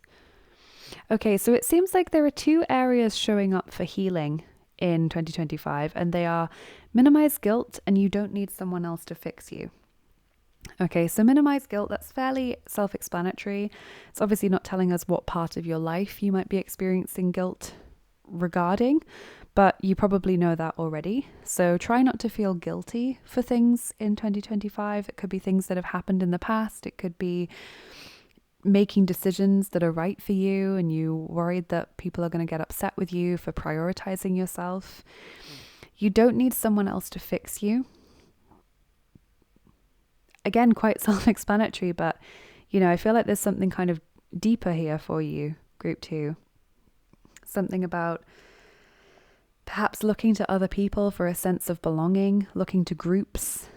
Okay, so it seems like there are 2 areas showing up for healing in 2025, and they are minimize guilt and you don't need someone else to fix you. Okay, so minimize guilt, that's fairly self-explanatory. It's obviously not telling us what part of your life you might be experiencing guilt regarding, but you probably know that already. So try not to feel guilty for things in 2025. It could be things that have happened in the past. It could be making decisions that are right for you and you worried that people are going to get upset with you for prioritizing yourself. You don't need someone else to fix you. Again, quite self-explanatory, but I feel like there's something kind of deeper here for you, group 2. Something about perhaps looking to other people for a sense of belonging, looking to groups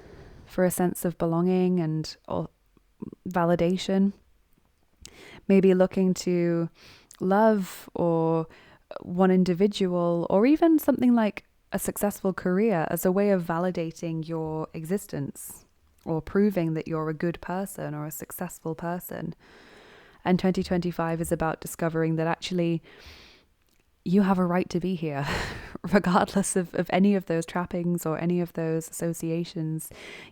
for a sense of belonging and or validation. Maybe looking to love or one individual, or even something like a successful career as a way of validating your existence or proving that you're a good person or a successful person. And 2025 is about discovering that actually you have a right to be here, regardless of any of those trappings or any of those associations.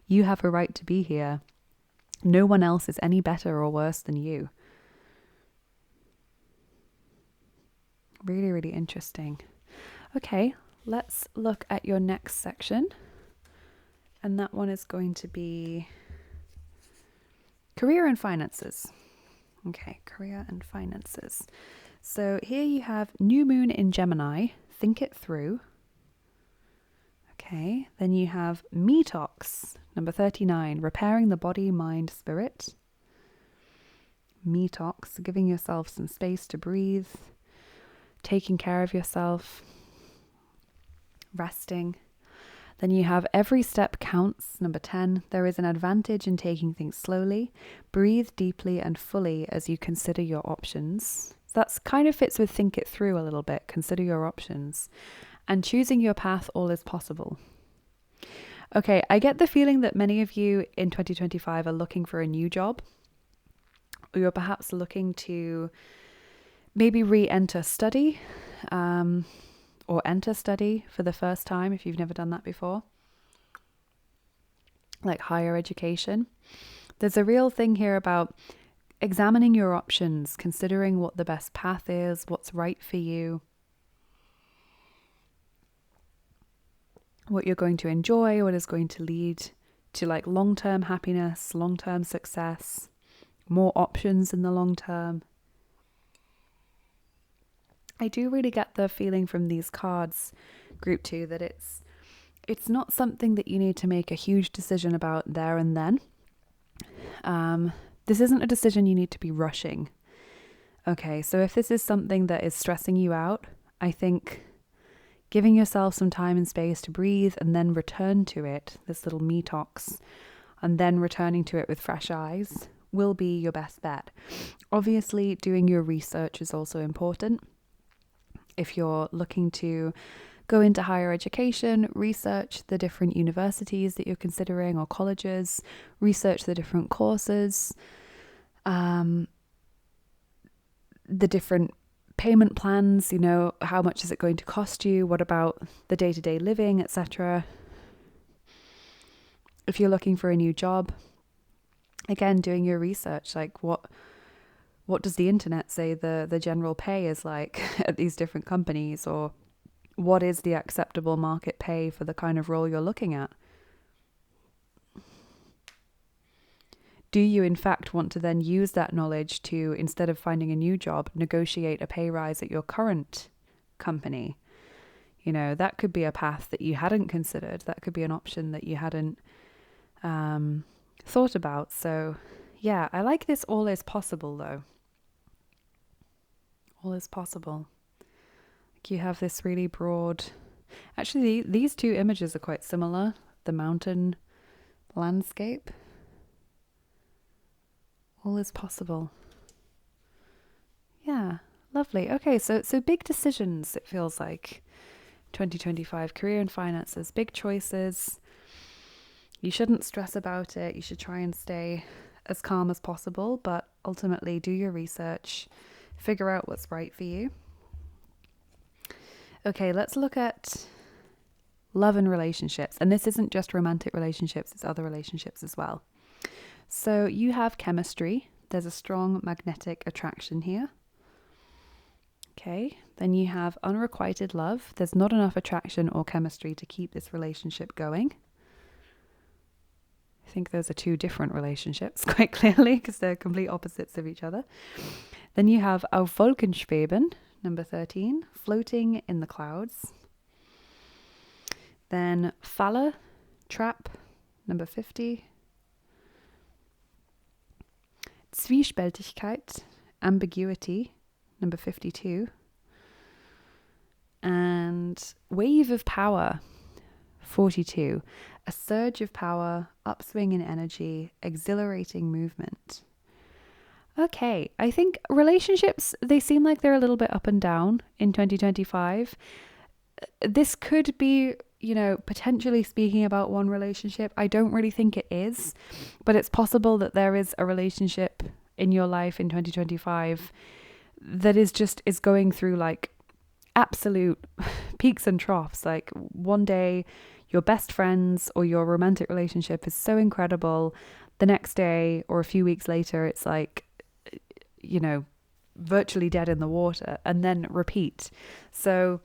You have a right to be here. No one else is any better or worse than you. Really, really interesting. Okay, let's look at your next section. And that one is going to be career and finances. Okay, career and finances. So here you have new moon in Gemini, think it through. Okay, then you have me talks, number 39, repairing the body, mind, spirit. Me talks, giving yourself some space to breathe, taking care of yourself, resting. Then you have every step counts, number 10. There is an advantage in taking things slowly. Breathe deeply and fully as you consider your options. So that's kind of fits with think it through a little bit. Consider your options. And choosing your path, all is possible. Okay, I get the feeling that many of you in 2025 are looking for a new job. Or you're perhaps looking to maybe re-enter study. Or enter study for the first time if you've never done that before. Like higher education. There's a real thing here about examining your options, considering what the best path is, what's right for you, what you're going to enjoy, what is going to lead to like long-term happiness, long-term success, more options in the long term. I do really get the feeling from these cards, group 2, that it's not something that you need to make a huge decision about there and then. This isn't a decision you need to be rushing. Okay, so if this is something that is stressing you out, I think giving yourself some time and space to breathe and then return to it, this little me talks, and then returning to it with fresh eyes will be your best bet. Obviously, doing your research is also important. If you're looking to go into higher education, research the different universities that you're considering or colleges, research the different courses, the different payment plans, how much is it going to cost you? What about the day-to-day living, etc. If you're looking for a new job, again, doing your research, like what what does the internet say the general pay is like at these different companies, or what is the acceptable market pay for the kind of role you're looking at? Do you in fact want to then use that knowledge to, instead of finding a new job, negotiate a pay rise at your current company? You know, that could be a path that you hadn't considered. That could be an option that you hadn't thought about. So yeah, I like this all is possible though. All is possible. Like you have this really broad... Actually, these two images are quite similar. The mountain landscape. All is possible. Yeah, lovely. Okay, so big decisions, it feels like. 2025, career and finances, big choices. You shouldn't stress about it. You should try and stay as calm as possible, but ultimately do your research, figure out what's right for you. Okay, let's look at love and relationships. And this isn't just romantic relationships, it's other relationships as well. So you have chemistry. There's a strong magnetic attraction here. Okay, then you have unrequited love. There's not enough attraction or chemistry to keep this relationship going. I think those are two different relationships quite clearly because they're complete opposites of each other. Then you have Auf Wolken schweben, number 13, floating in the clouds. Then Falle, trap, number 50. Zwiespältigkeit, ambiguity, number 52. And wave of power, 42. A surge of power, upswing in energy, exhilarating movement. Okay, I think relationships, they seem like they're a little bit up and down in 2025. This could be, you know, potentially speaking about one relationship. I don't really think it is, but it's possible that there is a relationship in your life in 2025 that is going through like absolute peaks and troughs. Like one day your best friends or your romantic relationship is so incredible. The next day or a few weeks later, it's like, you know, virtually dead in the water, and then repeat. So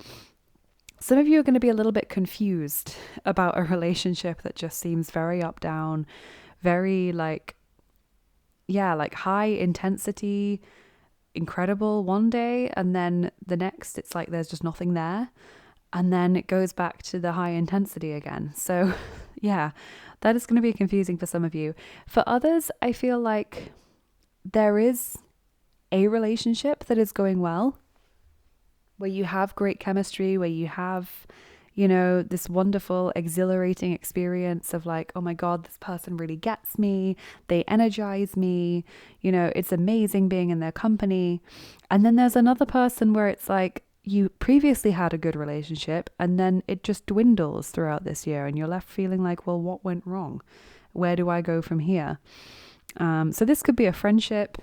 some of you are going to be a little bit confused about a relationship that just seems very up down, very like high intensity, incredible one day, and then the next it's like there's just nothing there, and then it goes back to the high intensity again. So yeah, that is going to be confusing for some of you. For others, I feel like there is a relationship that is going well, where you have great chemistry, where you have, you know, this wonderful, exhilarating experience of like, oh my God, this person really gets me. They energize me. You know, it's amazing being in their company. And then there's another person where it's like, you previously had a good relationship and then it just dwindles throughout this year and you're left feeling like, well, what went wrong? Where do I go from here? So this could be a friendship.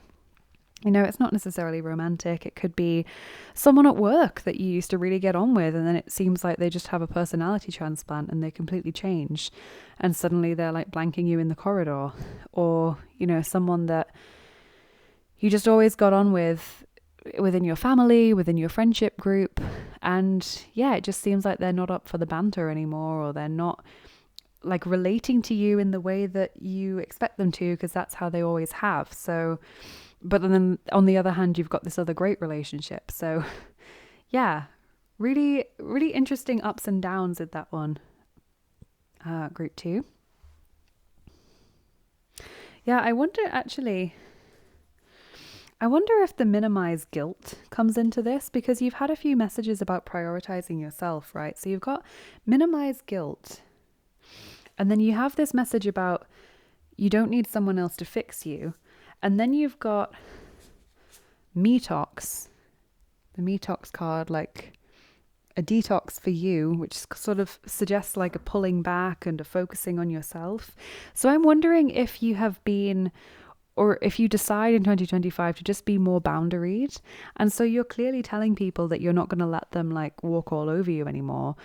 You know, it's not necessarily romantic. It could be someone at work that you used to really get on with, and then it seems like they just have a personality transplant and they completely change. And suddenly they're like blanking you in the corridor. Or, you know, someone that you just always got on with within your family, within your friendship group. And yeah, it just seems like they're not up for the banter anymore, or they're not like relating to you in the way that you expect them to, because that's how they always have. So... But then on the other hand, you've got this other great relationship. So yeah, really, really interesting ups and downs with that one. Group 2. Yeah, I wonder if the minimize guilt comes into this, because you've had a few messages about prioritizing yourself, right? So you've got minimize guilt. And then you have this message about you don't need someone else to fix you. And then you've got Metox, the Metox card, like a detox for you, which sort of suggests like a pulling back and a focusing on yourself. So I'm wondering if you have been, or if you decide in 2025 to just be more boundaried. And so you're clearly telling people that you're not going to let them like walk all over you anymore.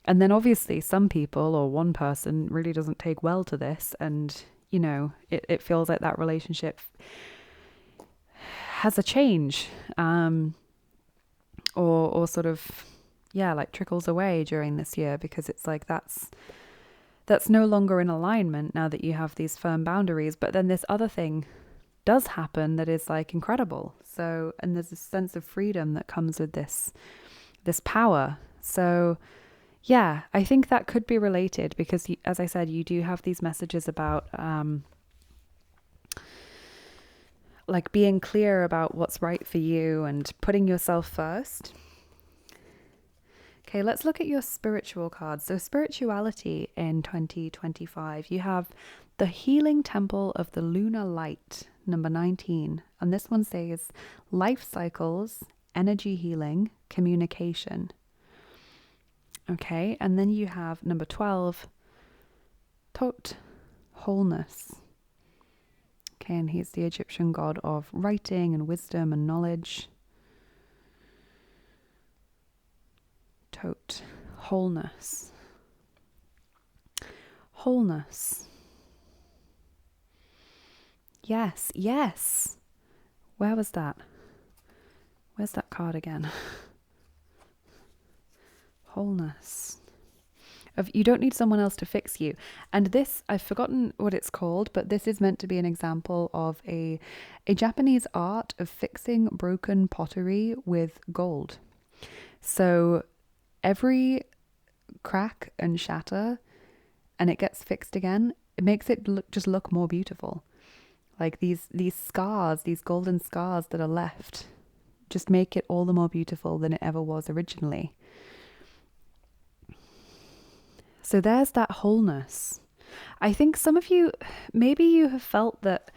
And then obviously some people or one person really doesn't take well to this, and you know, it feels like that relationship has a change, or sort of, yeah, like trickles away during this year, because it's like that's no longer in alignment now that you have these firm boundaries. But then this other thing does happen that is like incredible. So, and there's a sense of freedom that comes with this power. So yeah, I think that could be related, because as I said, you do have these messages about like being clear about what's right for you and putting yourself first. Okay, let's look at your spiritual cards. So spirituality in 2025, you have the Healing Temple of the Lunar Light, number 19. And this one says life cycles, energy healing, communication. Okay, and then you have number 12, Tot, wholeness. Okay, and he's the Egyptian god of writing and wisdom and knowledge. Tot, wholeness. Wholeness. Yes, yes. Where was that? Where's that card again? Wholeness. You don't need someone else to fix you. And this, I've forgotten what it's called, but this is meant to be an example of a Japanese art of fixing broken pottery with gold. So every crack and shatter, and it gets fixed again, it makes it just look more beautiful. Like these scars, these golden scars that are left, just make it all the more beautiful than it ever was originally. So there's that wholeness. I think some of you, maybe you have felt that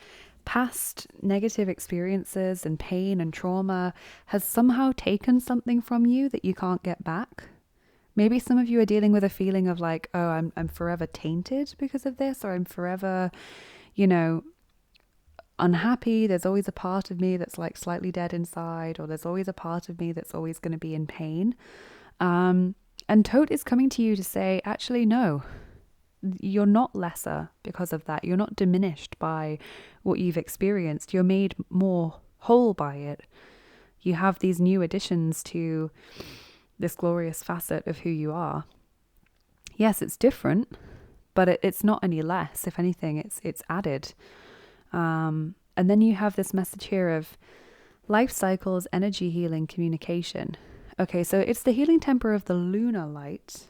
past negative experiences and pain and trauma has somehow taken something from you that you can't get back. Maybe some of you are dealing with a feeling of like, oh, I'm forever tainted because of this, or I'm forever, unhappy. There's always a part of me that's like slightly dead inside, or there's always a part of me that's always going to be in pain. And Tote is coming to you to say, actually, no, you're not lesser because of that. You're not diminished by what you've experienced. You're made more whole by it. You have these new additions to this glorious facet of who you are. Yes, it's different, but it's not any less. If anything, it's added. And then you have this message here of life cycles, energy healing, communication. Okay, so it's the healing temper of the lunar light.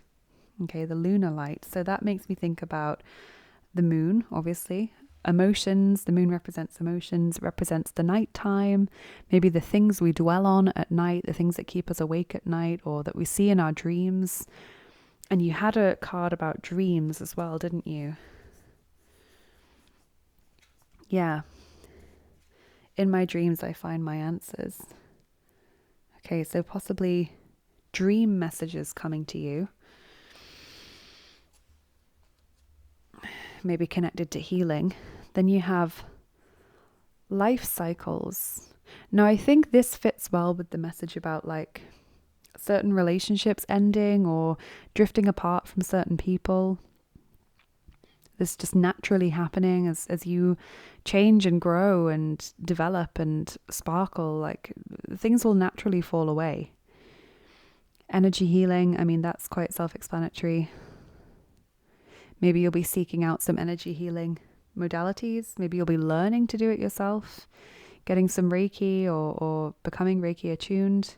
Okay, the lunar light. So that makes me think about the moon, obviously. Emotions, the moon represents emotions, represents the nighttime, maybe the things we dwell on at night, the things that keep us awake at night, or that we see in our dreams. And you had a card about dreams as well, didn't you? Yeah. In my dreams, I find my answers. Okay, so possibly dream messages coming to you. Maybe connected to healing. Then you have life cycles. Now, I think this fits well with the message about like certain relationships ending or drifting apart from certain people. This just naturally happening as you change and grow and develop and sparkle, like things will naturally fall away. Energy healing, I mean, that's quite self-explanatory. Maybe you'll be seeking out some energy healing modalities. Maybe you'll be learning to do it yourself, getting some Reiki or becoming Reiki attuned.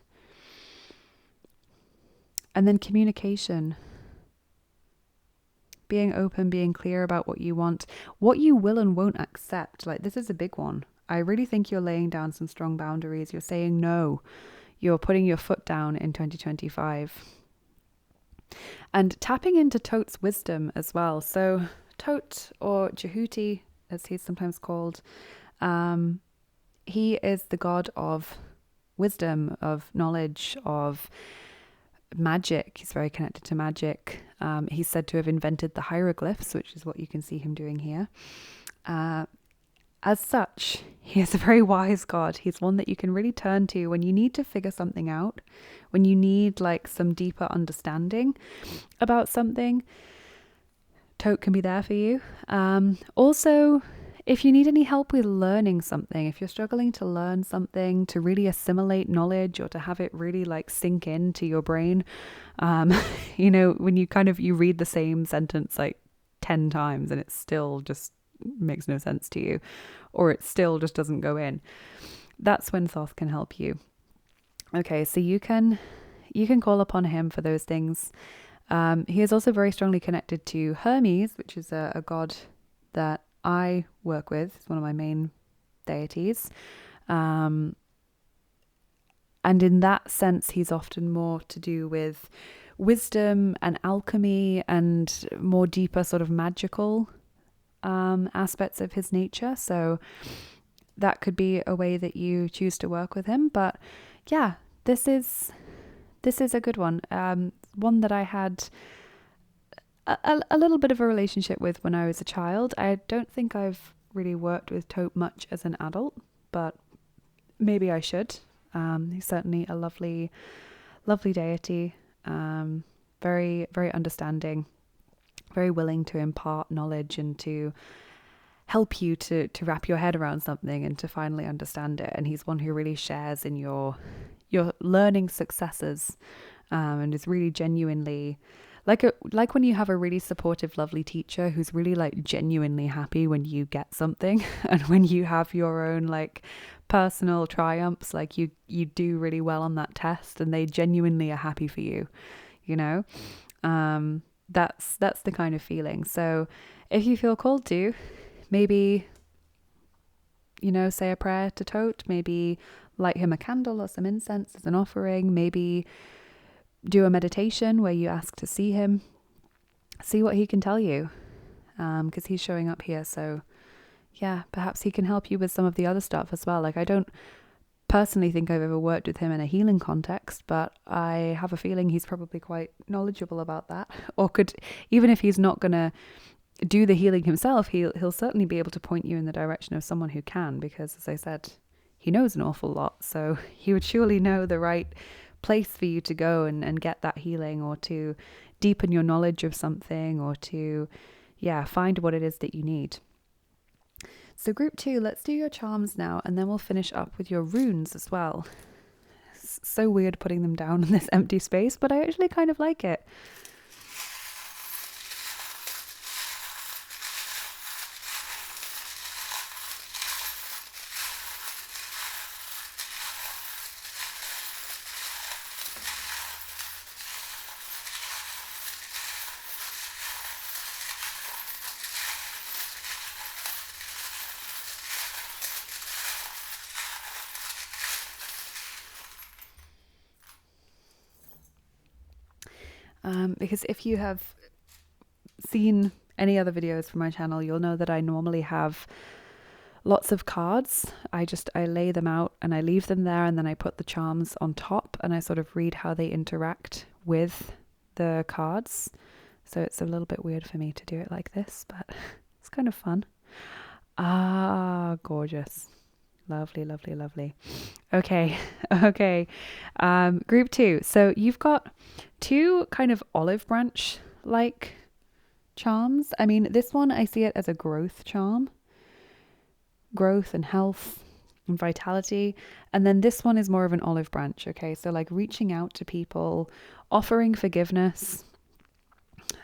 And then communication. Being open, being clear about what you want, what you will and won't accept. Like, this is a big one. I really think you're laying down some strong boundaries. You're saying no. You're putting your foot down in 2025. And tapping into Tote's wisdom as well. So Tote, or Jehuti, as he's sometimes called, he is the god of wisdom, of knowledge, of magic. He's very connected to magic. He's said to have invented the hieroglyphs, which is what you can see him doing here. As such, he is a very wise god. He's one that you can really turn to when you need to figure something out, when you need like some deeper understanding about something. Tote can be there for you. Also, if you need any help with learning something, if you're struggling to learn something, to really assimilate knowledge or to have it really like sink into your brain, you know, when you read the same sentence like 10 times and it still just makes no sense to you, or it still just doesn't go in, that's when Thoth can help you. Okay, so you can call upon him for those things. He is also very strongly connected to Hermes, which is a god that I work with. It's one of my main deities. And in that sense, he's often more to do with wisdom and alchemy and more deeper sort of magical aspects of his nature. So that could be a way that you choose to work with him. But yeah, this is a good one. One that I had a little bit of a relationship with when I was a child. I don't think I've really worked with Thoth much as an adult, but maybe I should. He's certainly a lovely, lovely deity. Very, very understanding, very willing to impart knowledge and to help you to wrap your head around something and to finally understand it. And he's one who really shares in your learning successes, and is really genuinely like when you have a really supportive, lovely teacher who's really like genuinely happy when you get something and when you have your own like personal triumphs, like you do really well on that test and they genuinely are happy for you, you know. That's the kind of feeling. So if you feel called to, maybe, you know, say a prayer to Thoth, maybe light him a candle or some incense as an offering, maybe do a meditation where you ask to see him, see what he can tell you, because he's showing up here. So yeah, perhaps he can help you with some of the other stuff as well. Like, I don't personally think I've ever worked with him in a healing context, but I have a feeling he's probably quite knowledgeable about that, or could, even if he's not gonna do the healing himself, he'll certainly be able to point you in the direction of someone who can, because as I said, he knows an awful lot. So he would surely know the right place for you to go and get that healing, or to deepen your knowledge of something, or to, yeah, find what it is that you need. So group 2, let's do your charms now, and then we'll finish up with your runes as well. It's so weird putting them down in this empty space, but I actually kind of like it. Because if you have seen any other videos from my channel, you'll know that I normally have lots of cards. I lay them out and I leave them there, and then I put the charms on top and I sort of read how they interact with the cards. So it's a little bit weird for me to do it like this, but it's kind of fun. Ah, gorgeous. Lovely, lovely, lovely. Okay, okay. Group 2. So you've got 2 kind of olive branch like charms. I mean, this one, I see it as a growth charm. Growth and health and vitality. And then this one is more of an olive branch. Okay, so like reaching out to people, offering forgiveness.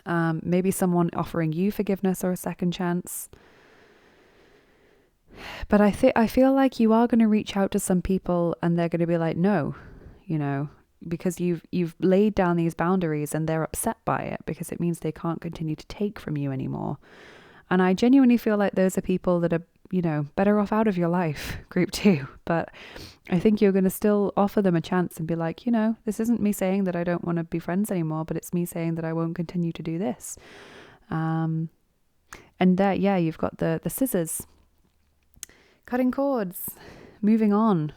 Maybe someone offering you forgiveness or a second chance. But I feel like you are going to reach out to some people and they're going to be like, no, you know, because you've laid down these boundaries and they're upset by it because it means they can't continue to take from you anymore. And I genuinely feel like those are people that are, you know, better off out of your life, group 2. But I think you're going to still offer them a chance and be like, you know, this isn't me saying that I don't want to be friends anymore, but it's me saying that I won't continue to do this. And that, yeah, you've got the scissors. Cutting cords, moving on,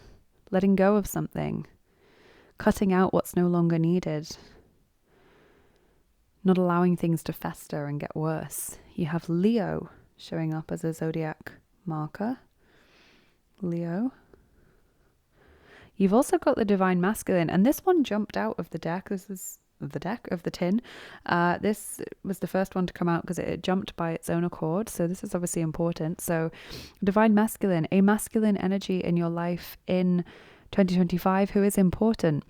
letting go of something, cutting out what's no longer needed, not allowing things to fester and get worse. You have Leo showing up as a zodiac marker. Leo. You've also got the Divine Masculine, and this one jumped out of the deck. This is the deck, of the tin. This was the first one to come out because it jumped by its own accord. So this is obviously important. So divine masculine, a masculine energy in your life in 2025 who is important.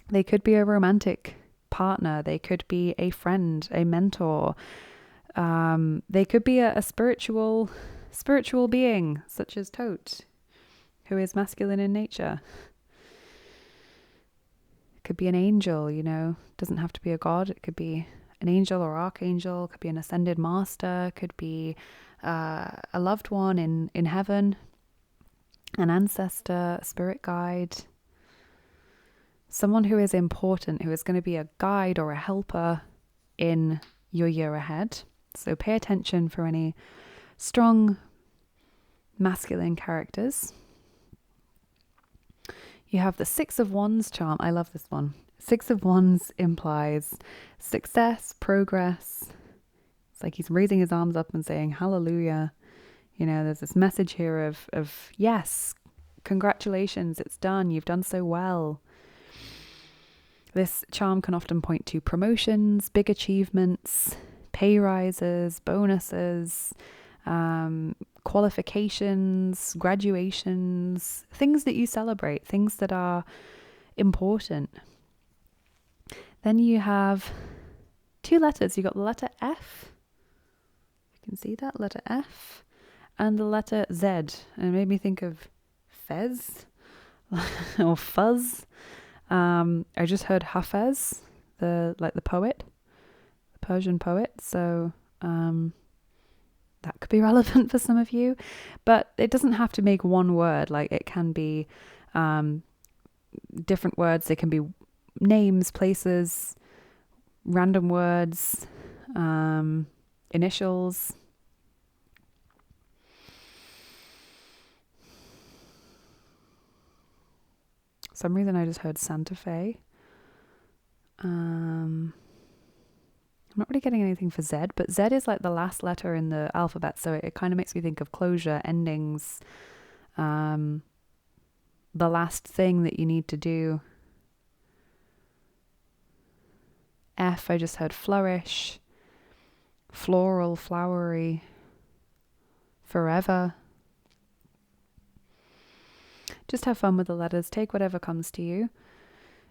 They could be a romantic partner. They could be a friend, a mentor. They could be a spiritual being such as Tote, who is masculine in nature. Could be an angel, you know, doesn't have to be a god. It could be an angel or archangel, could be an ascended master, could be a loved one in heaven, an ancestor, a spirit guide, someone who is important, who is going to be a guide or a helper in your year ahead. So pay attention for any strong masculine characters. You have the Six of Wands charm. I love this one. Six of Wands implies success, progress. It's like he's raising his arms up and saying, hallelujah. You know, there's this message here of yes, congratulations, it's done. You've done so well. This charm can often point to promotions, big achievements, pay rises, bonuses, qualifications, graduations, things that you celebrate, things that are important. Then you have two letters. You got the letter F. You can see that letter F, and the letter Z. And it made me think of Fez or Fuzz. I just heard Hafez, the poet, the Persian poet. So that could be relevant for some of you, but it doesn't have to make one word. Like it can be different words. They can be names, places, random words, initials. For some reason I just heard Santa Fe. I'm not really getting anything for Z, but Z is like the last letter in the alphabet, so it kind of makes me think of closure, endings, the last thing that you need to do. F, I just heard flourish, floral, flowery, forever. Just have fun with the letters. Take whatever comes to you.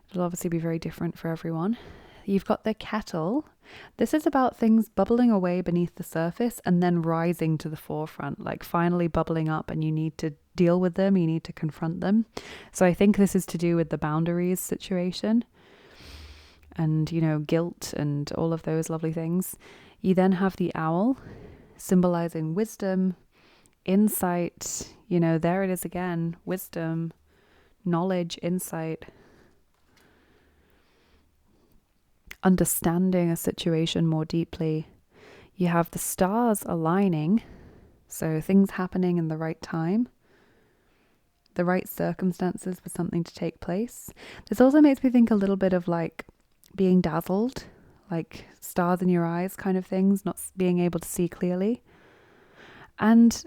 It'll obviously be very different for everyone. You've got the kettle. This is about things bubbling away beneath the surface and then rising to the forefront, like finally bubbling up, and you need to deal with them. You need to confront them. So I think this is to do with the boundaries situation and, you know, guilt and all of those lovely things. You then have the owl, symbolizing wisdom, insight. You know, there it is again, wisdom, knowledge, insight, understanding a situation more deeply. You have the stars aligning, so things happening in the right time, the right circumstances for something to take place. This also makes me think a little bit of like being dazzled, like stars in your eyes kind of things, not being able to see clearly. And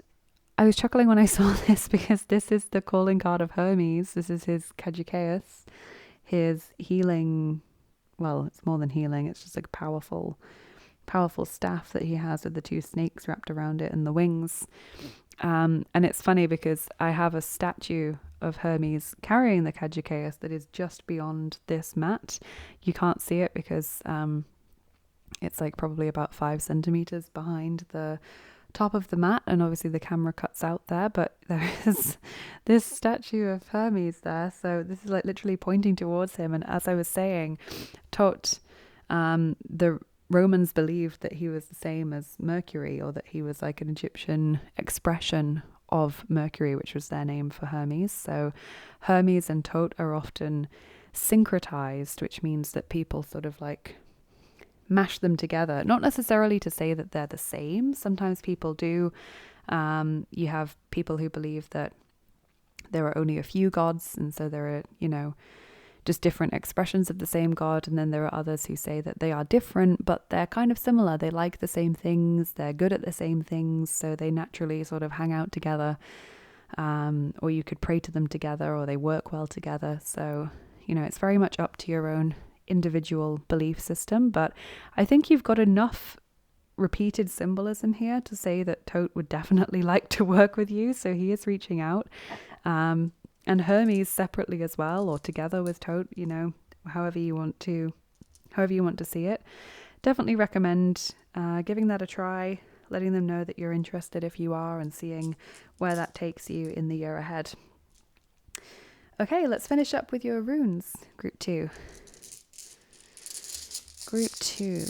I was chuckling when I saw this because this is the calling card of Hermes. This is his Caduceus, his healing. Well, it's more than healing. It's just like a powerful staff that he has with the two snakes wrapped around it and the wings. And it's funny because I have a statue of Hermes carrying the Caduceus that is just beyond this mat. You can't see it because it's like probably about 5 centimeters behind the top of the mat, and obviously the camera cuts out there, but there is this statue of Hermes there, so this is like literally pointing towards him. And as I was saying, Tot, the Romans believed that he was the same as Mercury, or that he was like an Egyptian expression of Mercury, which was their name for Hermes. So Hermes and Tot are often syncretized, which means that people sort of like mash them together, not necessarily to say that they're the same. Sometimes people do. You have people who believe that there are only a few gods, and so there are, you know, just different expressions of the same god. And then there are others who say that they are different, but they're kind of similar. They like the same things, they're good at the same things, so they naturally sort of hang out together. Or you could pray to them together, or they work well together. So, you know, it's very much up to your own individual belief system, but I think you've got enough repeated symbolism here to say that Tote would definitely like to work with you. So he is reaching out. And Hermes separately as well, or together with Tote, you know, however you want to see it. Definitely recommend giving that a try, letting them know that you're interested if you are, and seeing where that takes you in the year ahead. Okay, let's finish up with your runes. Group 2. Group 2,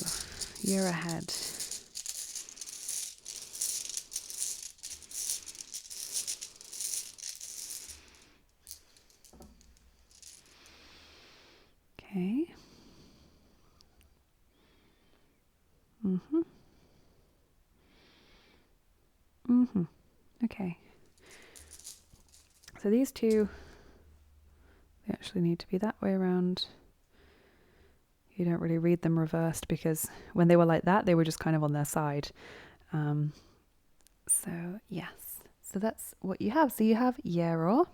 year ahead. Okay. Okay. So these two, they actually need to be that way around. You don't really read them reversed, because when they were like that, they were just kind of on their side. So yes, so that's what you have. So you have Yero.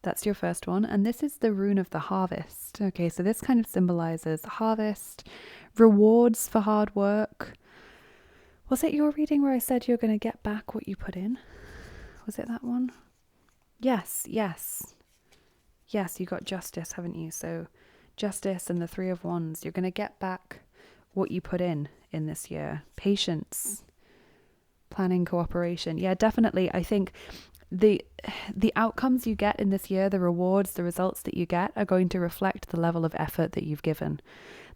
That's your first one. And this is the rune of the harvest. Okay, so this kind of symbolizes harvest, rewards for hard work. Was it your reading where I said you're going to get back what you put in? Was it that one? Yes. Yes, you got justice, haven't you? So justice and the 3 of Wands. You're going to get back what you put in this year. Patience, planning, cooperation. Yeah, definitely. I think the outcomes you get in this year, the rewards, the results that you get, are going to reflect the level of effort that you've given,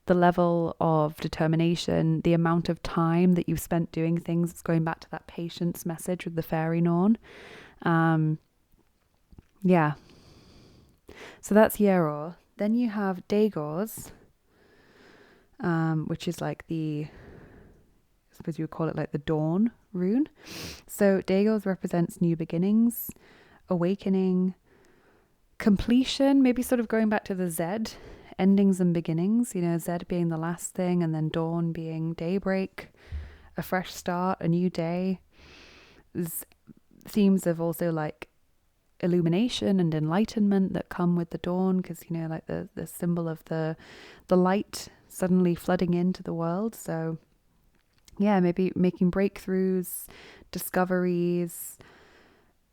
the level of determination, the amount of time that you've spent doing things. It's going back to that patience message with the Faerie Norn. Yeah. So that's Yero. Then you have Dagors, which is like I suppose you would call it like the dawn rune. So Dagors represents new beginnings, awakening, completion, maybe sort of going back to the Z, endings and beginnings, you know, Z being the last thing, and then dawn being daybreak, a fresh start, a new day. There's themes of also like illumination and enlightenment that come with the dawn, because, you know, like the symbol of the light suddenly flooding into the world. So yeah, maybe making breakthroughs, discoveries,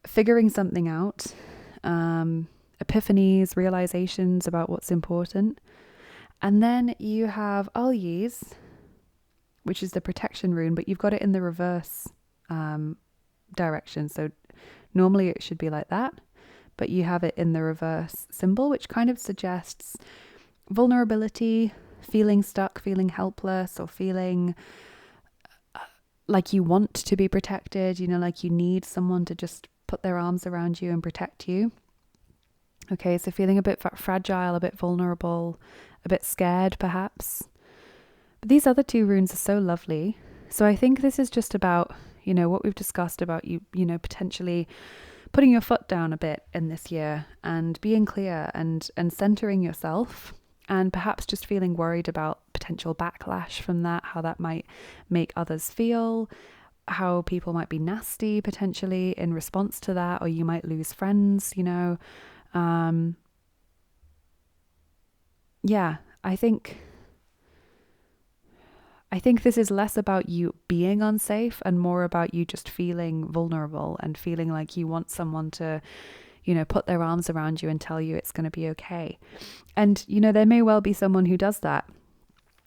figuring something out, epiphanies, realizations about what's important. And then you have Alyes, which is the protection rune, but you've got it in the reverse direction. So normally it should be like that, but you have it in the reverse symbol, which kind of suggests vulnerability, feeling stuck, feeling helpless, or feeling like you want to be protected, you know, like you need someone to just put their arms around you and protect you. Okay, so feeling a bit fragile, a bit vulnerable, a bit scared perhaps. But these other 2 runes are so lovely. So I think this is just about, you know, what we've discussed about you know, potentially putting your foot down a bit in this year and being clear and centering yourself, and perhaps just feeling worried about potential backlash from that, how that might make others feel, how people might be nasty potentially in response to that, or you might lose friends, you know. Yeah, I think this is less about you being unsafe and more about you just feeling vulnerable and feeling like you want someone to, you know, put their arms around you and tell you it's going to be okay. And, you know, there may well be someone who does that.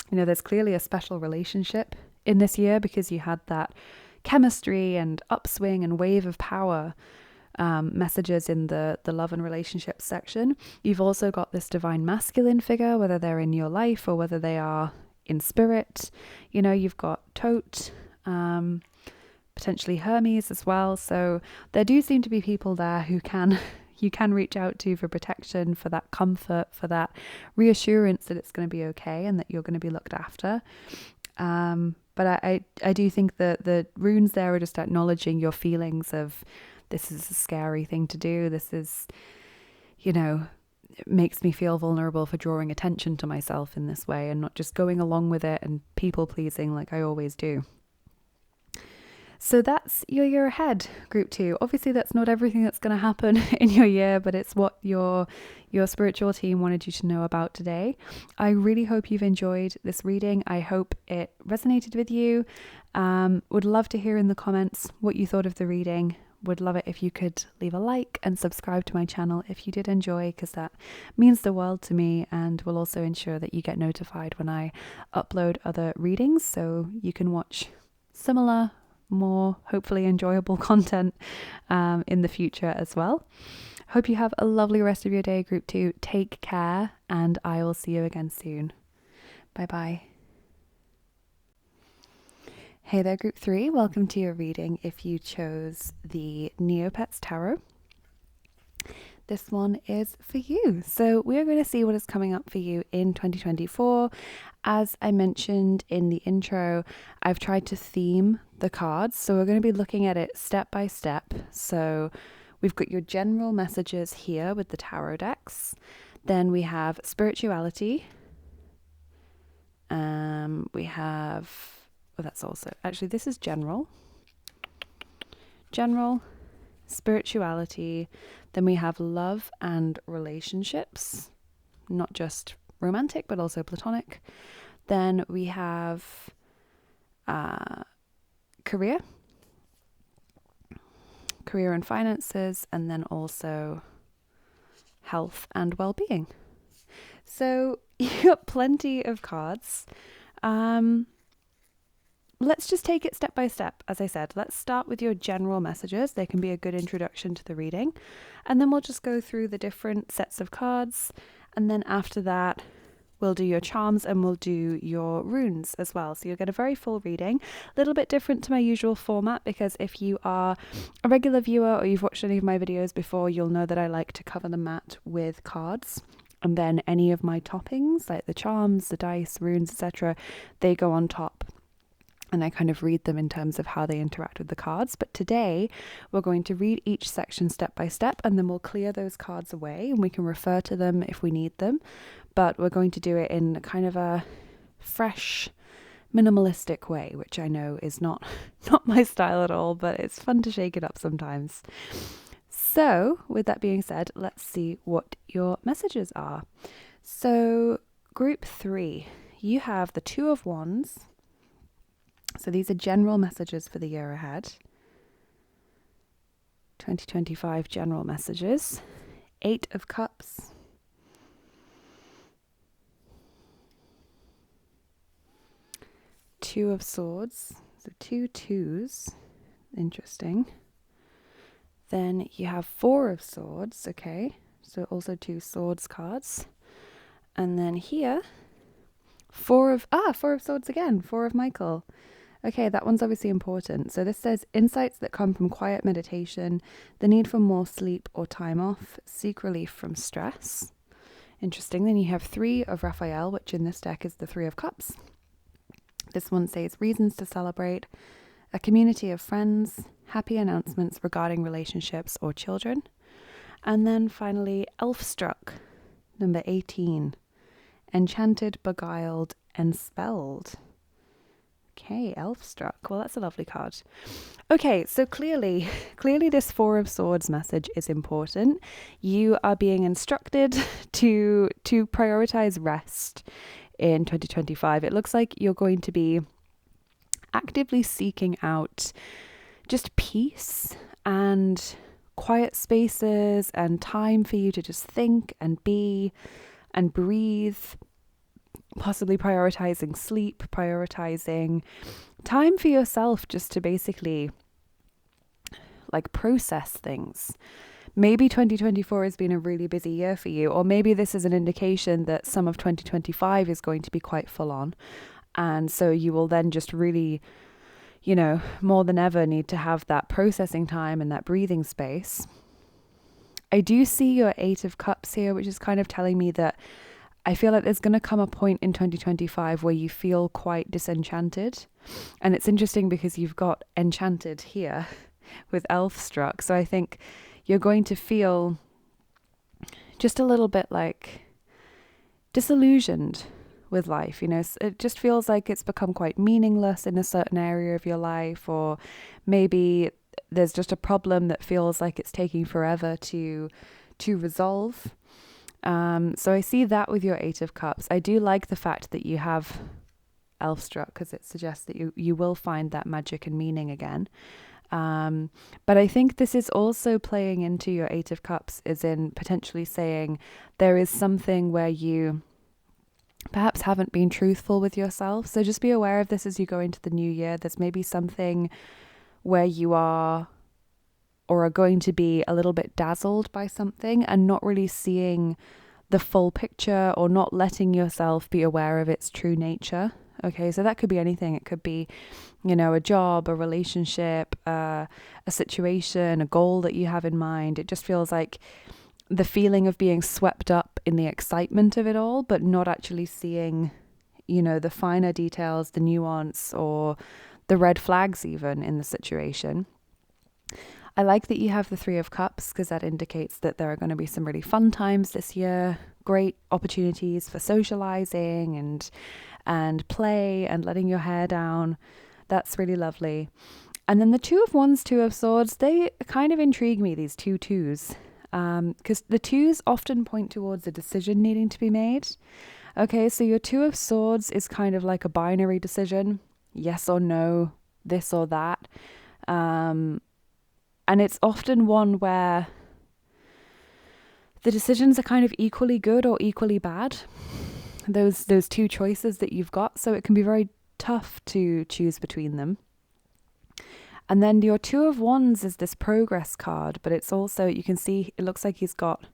You know, there's clearly a special relationship in this year because you had that chemistry and upswing and wave of power messages in the love and relationships section. You've also got this divine masculine figure, whether they're in your life or whether they are in spirit. You know, you've got Tote, potentially Hermes as well. So there do seem to be people there who you can reach out to for protection, for that comfort, for that reassurance that it's going to be okay and that you're going to be looked after. But I do think that the runes there are just acknowledging your feelings of, this is a scary thing to do. This is, you know, it makes me feel vulnerable for drawing attention to myself in this way and not just going along with it and people pleasing like I always do. So that's your year ahead, group 2. Obviously, that's not everything that's going to happen in your year, but it's what your spiritual team wanted you to know about today. I really hope you've enjoyed this reading. I hope it resonated with you. Would love to hear in the comments what you thought of the reading. Would love it if you could leave a like and subscribe to my channel if you did enjoy, because that means the world to me and will also ensure that you get notified when I upload other readings, so you can watch similar, more hopefully enjoyable content in the future as well. Hope you have a lovely rest of your day, group 2. Take care, and I will see you again soon. Bye bye. Hey there, group 3. Welcome to your reading if you chose the Neopets Tarot. This one is for you. So we are going to see what is coming up for you in 2024. As I mentioned in the intro, I've tried to theme the cards. So we're going to be looking at it step by step. So we've got your general messages here with the tarot decks. Then we have spirituality. We have, well, that's also, actually this is general. General, spirituality. Then we have love and relationships, not just romantic, but also platonic. Then we have career and finances, and then also health and well-being. So you got plenty of cards. Let's just take it step by step. As I said, let's start with your general messages. They can be a good introduction to the reading. And then we'll just go through the different sets of cards. And then after that, we'll do your charms and we'll do your runes as well. So you'll get a very full reading. A little bit different to my usual format, because if you are a regular viewer or you've watched any of my videos before, you'll know that I like to cover the mat with cards. And then any of my toppings, like the charms, the dice, runes, etc., they go on top. And I kind of read them in terms of how they interact with the cards. But today we're going to read each section step by step, and then we'll clear those cards away and we can refer to them if we need them. But we're going to do it in kind of a fresh, minimalistic way, which I know is not my style at all, but it's fun to shake it up sometimes. So with that being said, let's see what your messages are. So group 3, you have the 2 of Wands. So these are general messages for the year ahead. 2025 general messages. 8 of Cups. Two of Swords. So 2 2s. Interesting. Then you have 4 of Swords. Okay. So also 2 Swords cards. And then here, 4 of Swords again. 4 of Michael. Okay, that one's obviously important. So this says insights that come from quiet meditation, the need for more sleep or time off, seek relief from stress. Interesting. Then you have 3 of Raphael, which in this deck is the 3 of Cups. This one says reasons to celebrate, a community of friends, happy announcements regarding relationships or children. And then finally, Elf-struck, number 18, enchanted, beguiled, enspelled. Okay, Elf-struck. Well, that's a lovely card. Okay, so clearly this 4 of Swords message is important. You are being instructed to prioritize rest in 2025. It looks like you're going to be actively seeking out just peace and quiet spaces and time for you to just think and be and breathe. Possibly prioritizing sleep, prioritizing time for yourself just to basically like process things. Maybe 2024 has been a really busy year for you, or maybe this is an indication that some of 2025 is going to be quite full on. And so you will then just really, more than ever need to have that processing time and that breathing space. I do see your 8 of Cups here, which is kind of telling me that I feel like there's going to come a point in 2025 where you feel quite disenchanted. And it's interesting because you've got enchanted here with Elf-struck. So I think you're going to feel just a little bit like disillusioned with life. You know, it just feels like it's become quite meaningless in a certain area of your life, or maybe there's just a problem that feels like it's taking forever to resolve. So I see that with your Eight of Cups. I do like the fact that you have elf struck, because it suggests that you will find that magic and meaning again. But I think this is also playing into your Eight of Cups, is in potentially saying there is something where you perhaps haven't been truthful with yourself. So just be aware of this as you go into the new year. There's maybe something where you are or are going to be a little bit dazzled by something and not really seeing the full picture, or not letting yourself be aware of its true nature. Okay, so that could be anything. It could be, you know, a job, a relationship, a situation, a goal that you have in mind. It just feels like the feeling of being swept up in the excitement of it all, but not actually seeing, you know, the finer details, the nuance, or the red flags even in the situation. I like that you have the Three of Cups, because that indicates that there are going to be some really fun times this year, great opportunities for socializing and play and letting your hair down. That's really lovely. And then the Two of Wands, Two of Swords, they kind of intrigue me, these two twos, because the twos often point towards a decision needing to be made. Okay, so your Two of Swords is kind of like a binary decision, yes or no, this or that. And it's often one where the decisions are kind of equally good or equally bad. Those two choices that you've got. So it can be very tough to choose between them. And then your Two of Wands is this progress card, but it's also, you can see, it looks like he's got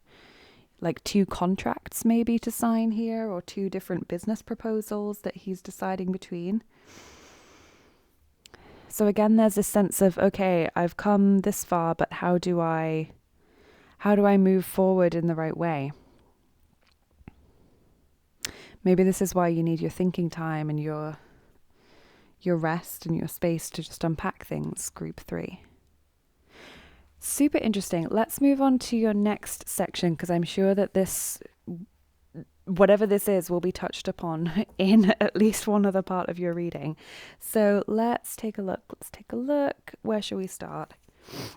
like two contracts maybe to sign here, or two different business proposals that he's deciding between. So again, there's this sense of, okay, I've come this far, but how do I move forward in the right way? Maybe this is why you need your thinking time and your rest and your space to just unpack things, group 3. Super interesting. Let's move on to your next section, because I'm sure that this, whatever this is, will be touched upon in at least one other part of your reading. So let's take a look. Where shall we start?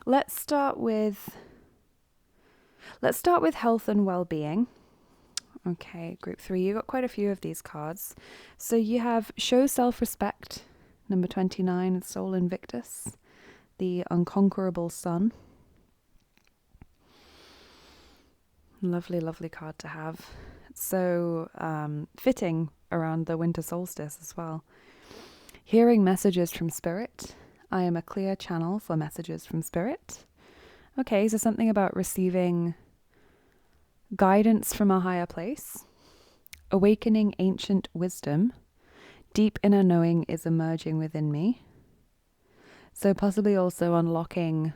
Let's start with health and well-being. Okay, group 3, you got quite a few of these cards. So you have Show Self-Respect, number 29, Soul Invictus, the Unconquerable Sun. Lovely, lovely card to have. So fitting around the winter solstice as well. Hearing messages from Spirit. I am a clear channel for messages from Spirit. Okay, so something about receiving guidance from a higher place. Awakening ancient wisdom. Deep inner knowing is emerging within me. So possibly also unlocking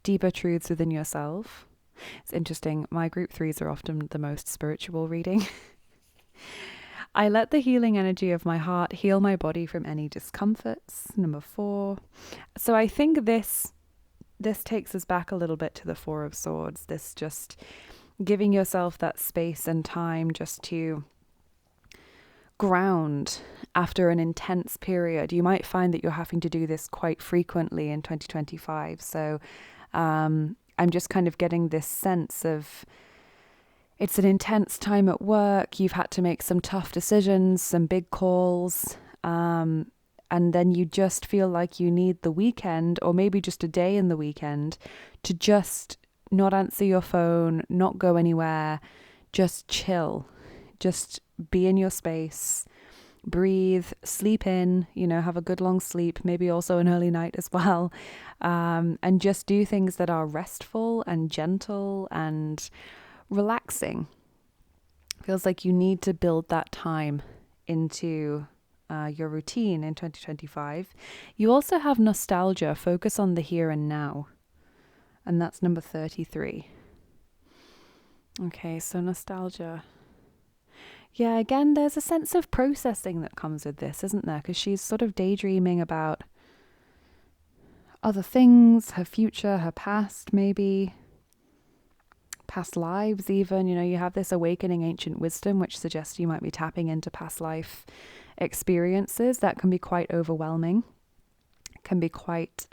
deeper truths within yourself. It's interesting, my group 3s are often the most spiritual reading. I let the healing energy of my heart heal my body from any discomforts, number 4. So I think this takes us back a little bit to the Four of Swords, this just giving yourself that space and time just to ground after an intense period. You might find that you're having to do this quite frequently in 2025. So I'm just kind of getting this sense of, it's an intense time at work. You've had to make some tough decisions, some big calls. And then you just feel like you need the weekend, or maybe just a day in the weekend, to just not answer your phone, not go anywhere, just chill, just be in your space, breathe, sleep in, have a good long sleep, maybe also an early night as well, and just do things that are restful and gentle and relaxing. Feels like you need to build that time into your routine in 2025. You also have nostalgia, focus on the here and now. And that's number 33. Okay, so nostalgia. Yeah, again, there's a sense of processing that comes with this, isn't there? Because she's sort of daydreaming about other things, her future, her past, maybe. past lives even. You know, you have this awakening ancient wisdom, which suggests you might be tapping into past life experiences. That can be quite overwhelming, can be quite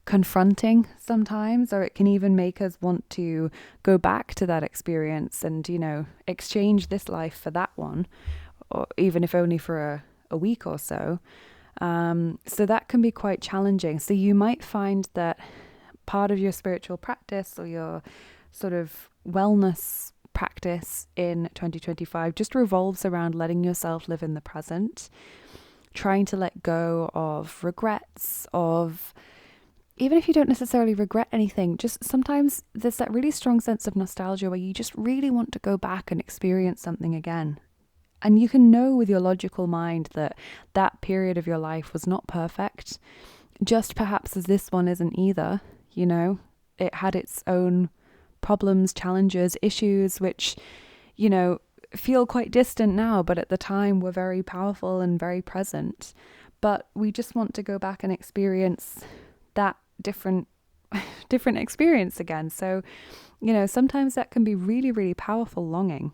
confronting sometimes, or it can even make us want to go back to that experience and, you know, exchange this life for that one, or even if only for a week or so. So that can be quite challenging. So you might find that part of your spiritual practice or your sort of wellness practice in 2025 just revolves around letting yourself live in the present, trying to let go of regrets, of even if you don't necessarily regret anything, just sometimes there's that really strong sense of nostalgia where you just really want to go back and experience something again. And you can know with your logical mind that that period of your life was not perfect, just perhaps as this one isn't either. You know, it had its own problems, challenges, issues, which, you know, feel quite distant now, but at the time were very powerful and very present. But we just want to go back and experience that different experience again. So, you know, sometimes that can be really, really powerful longing.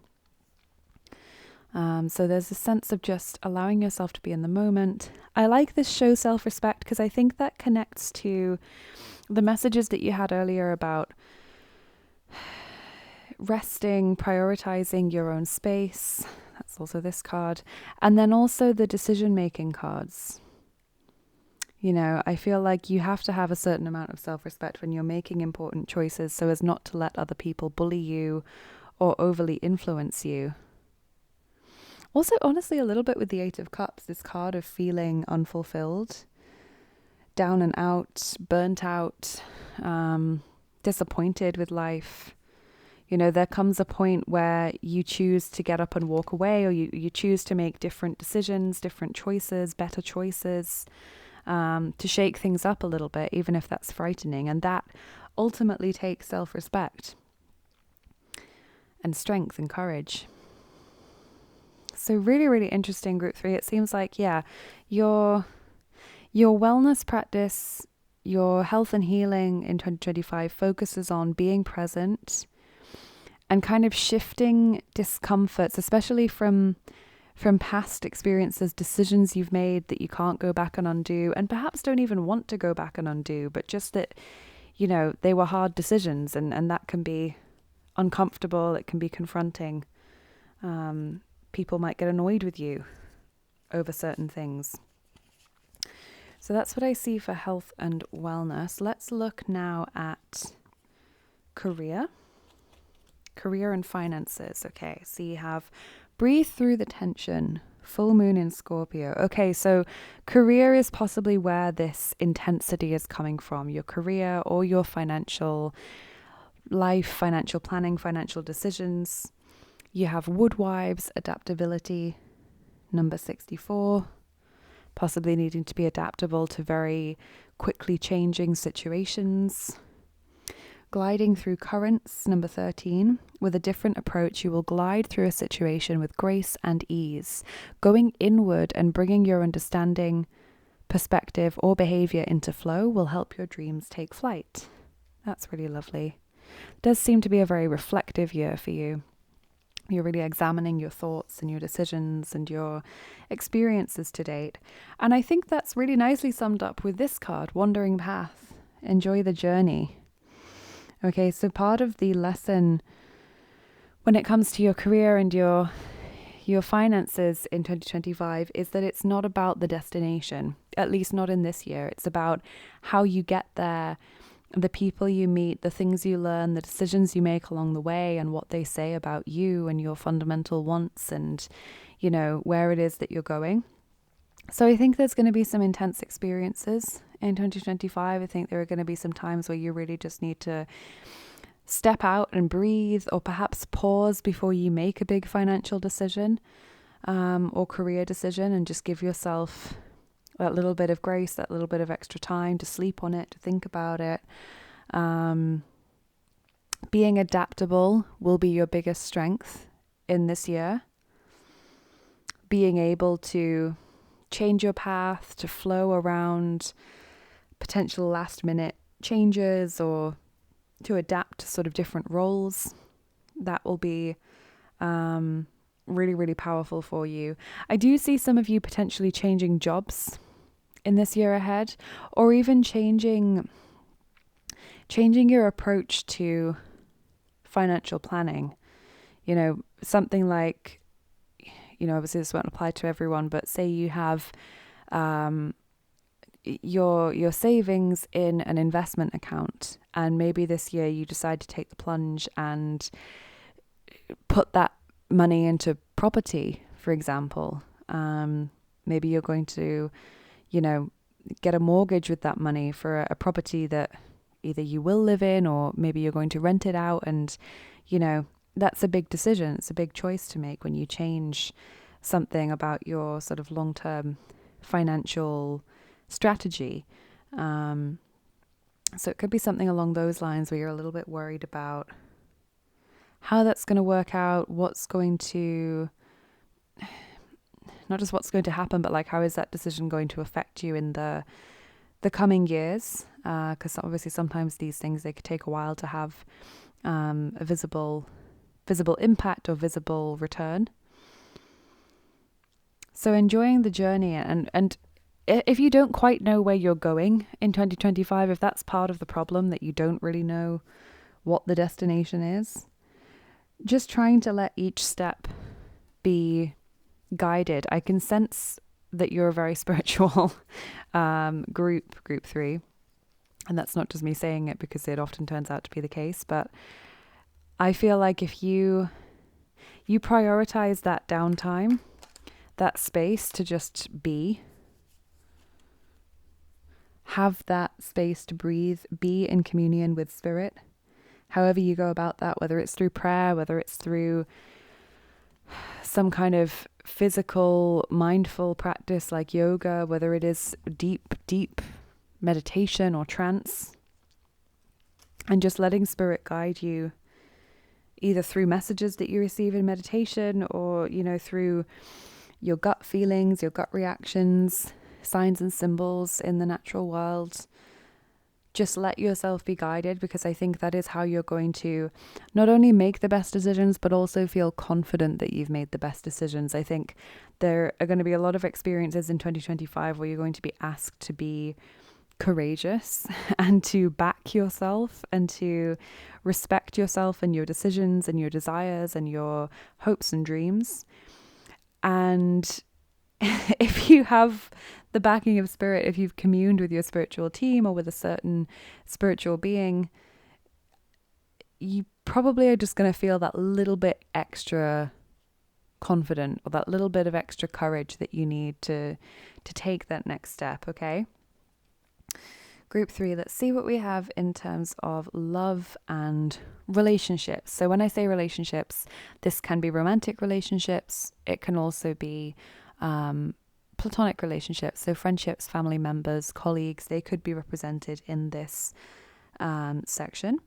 So there's a sense of just allowing yourself to be in the moment. I like this show self-respect because I think that connects to the messages that you had earlier about resting, prioritizing your own space. That's also this card. And then also the decision-making cards. You know, I feel like you have to have a certain amount of self-respect when you're making important choices so as not to let other people bully you or overly influence you. Also, honestly, a little bit with the Eight of Cups, this card of feeling unfulfilled, down and out, burnt out, disappointed with life. You know, there comes a point where you choose to get up and walk away, or you choose to make different decisions, different choices, better choices, to shake things up a little bit, even if that's frightening. And that ultimately takes self-respect and strength and courage. So really, really interesting, group 3. It seems like, yeah, your wellness practice, your health and healing in 2025 focuses on being present and kind of shifting discomforts, especially from past experiences, decisions you've made that you can't go back and undo, and perhaps don't even want to go back and undo, but just that, you know, they were hard decisions, and that can be uncomfortable, it can be confronting. People might get annoyed with you over certain things. So that's what I see for health and wellness. Let's look now at career and finances. Okay, so you have breathe through the tension, full moon in Scorpio. Okay, so career is possibly where this intensity is coming from, your career or your financial life, financial planning, financial decisions. You have woodwives, adaptability, number 64, possibly needing to be adaptable to very quickly changing situations. Gliding through currents, number 13. With a different approach, you will glide through a situation with grace and ease. Going inward and bringing your understanding, perspective, or behavior into flow will help your dreams take flight. That's really lovely. It does seem to be a very reflective year for you. You're really examining your thoughts and your decisions and your experiences to date. And I think that's really nicely summed up with this card, Wandering Path. Enjoy the journey. Okay, so part of the lesson when it comes to your career and your finances in 2025 is that it's not about the destination, at least not in this year. It's about how you get there, the people you meet, the things you learn, the decisions you make along the way, and what they say about you and your fundamental wants and, you know, where it is that you're going. So I think there's going to be some intense experiences in 2025. I think there are going to be some times where you really just need to step out and breathe, or perhaps pause before you make a big financial decision or career decision, and just give yourself that little bit of grace, that little bit of extra time to sleep on it, to think about it. Being adaptable will be your biggest strength in this year. Being able to change your path, to flow around potential last minute changes or adapt to sort of different roles. That will be really, really powerful for you. I do see some of you potentially changing jobs in this year ahead, or even changing your approach to financial planning. Something like, obviously this won't apply to everyone, but say you have your savings in an investment account, and maybe this year you decide to take the plunge and put that money into property, for example. Maybe you're going to, get a mortgage with that money for a property that either you will live in, or maybe you're going to rent it out. And, that's a big decision. It's a big choice to make when you change something about your sort of long-term financial strategy. So it could be something along those lines where you're a little bit worried about how that's going to work out, what's going to, not just what's going to happen, but like how is that decision going to affect you in the coming years? Because obviously sometimes these things, they could take a while to have a visible impact or visible return. So enjoying the journey, and if you don't quite know where you're going in 2025, if that's part of the problem, that you don't really know what the destination is, just trying to let each step be guided. I can sense that you're a very spiritual group 3. And that's not just me saying it, because it often turns out to be the case. But I feel like if you prioritize that downtime, that space to just be, have that space to breathe, be in communion with spirit, however you go about that, whether it's through prayer, whether it's through some kind of physical, mindful practice like yoga, whether it is deep meditation or trance, and just letting spirit guide you, either through messages that you receive in meditation, or, through your gut feelings, your gut reactions, signs and symbols in the natural world. Just let yourself be guided, because I think that is how you're going to not only make the best decisions, but also feel confident that you've made the best decisions. I think there are going to be a lot of experiences in 2025 where you're going to be asked to be courageous and to back yourself and to respect yourself and your decisions and your desires and your hopes and dreams. And if you have the backing of spirit, if you've communed with your spiritual team or with a certain spiritual being, you probably are just going to feel that little bit extra confident, or that little bit of extra courage that you need to take that next step. Okay. Group 3, let's see what we have in terms of love and relationships. So when I say relationships, this can be romantic relationships. It can also be platonic relationships. So friendships, family members, colleagues, they could be represented in this section.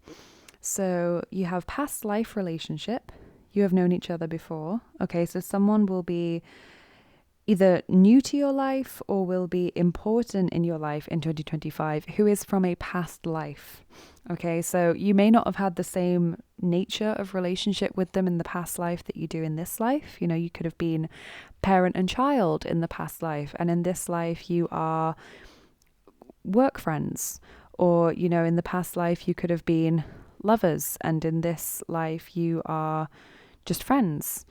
So you have past life relationship. You have known each other before. Okay, so someone will be either new to your life or will be important in your life in 2025 who is from a past life. Okay, so you may not have had the same nature of relationship with them in the past life that you do in this life. You could have been parent and child in the past life, and in this life you are work friends. Or, in the past life you could have been lovers, and in this life you are just friends.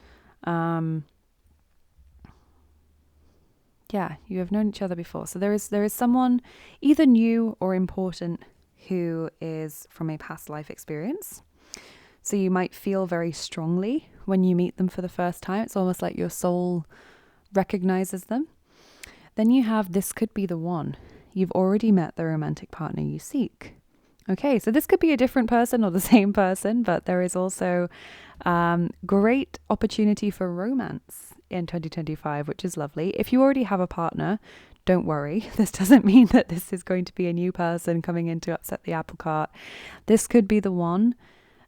Yeah, you have known each other before. So there is someone either new or important who is from a past life experience. So you might feel very strongly when you meet them for the first time. It's almost like your soul recognizes them. Then you have, this could be the one. You've already met the romantic partner you seek. Okay, so this could be a different person or the same person, but there is also great opportunity for romance in 2025, which is lovely. If you already have a partner, don't worry. This doesn't mean that this is going to be a new person coming in to upset the apple cart. This could be the one.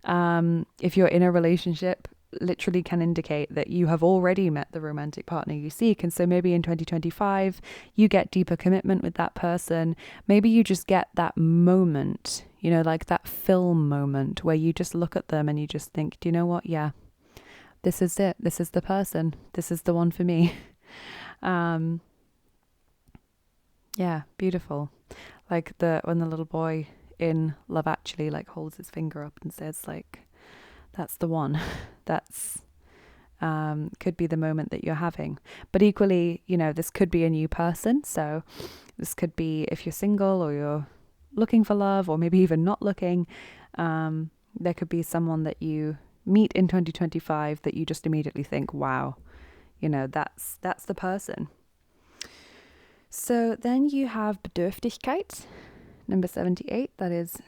If you're in a relationship, literally can indicate that you have already met the romantic partner you seek. And so maybe in 2025, you get deeper commitment with that person. Maybe you just get that moment, You know, like that film moment where you just look at them and you just think, do you know what? Yeah, this is it. This is the person. This is the one for me. Yeah, beautiful. Like when the little boy in Love Actually like holds his finger up and says like, that's the one. That's could be the moment that you're having. But equally, you know, this could be a new person. So this could be if you're single or you're looking for love, or maybe even not looking. There could be someone that you meet in 2025 that you just immediately think, wow, you know, that's the person. So then you have Bedürftigkeit, number 78, that is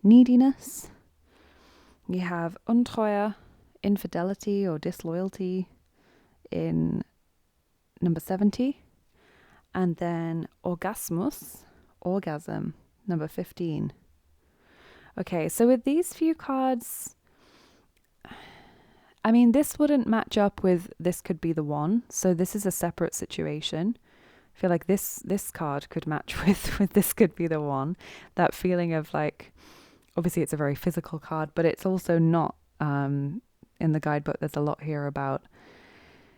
neediness. You have Untreue, infidelity or disloyalty in number 70. And then Orgasmus, orgasm, number 15. Okay, so with these few cards, I mean, this wouldn't match up with this could be the one. So this is a separate situation. I feel like this card could match with this could be the one. That feeling of like, obviously it's a very physical card, but it's also not. In the guidebook, there's a lot here about,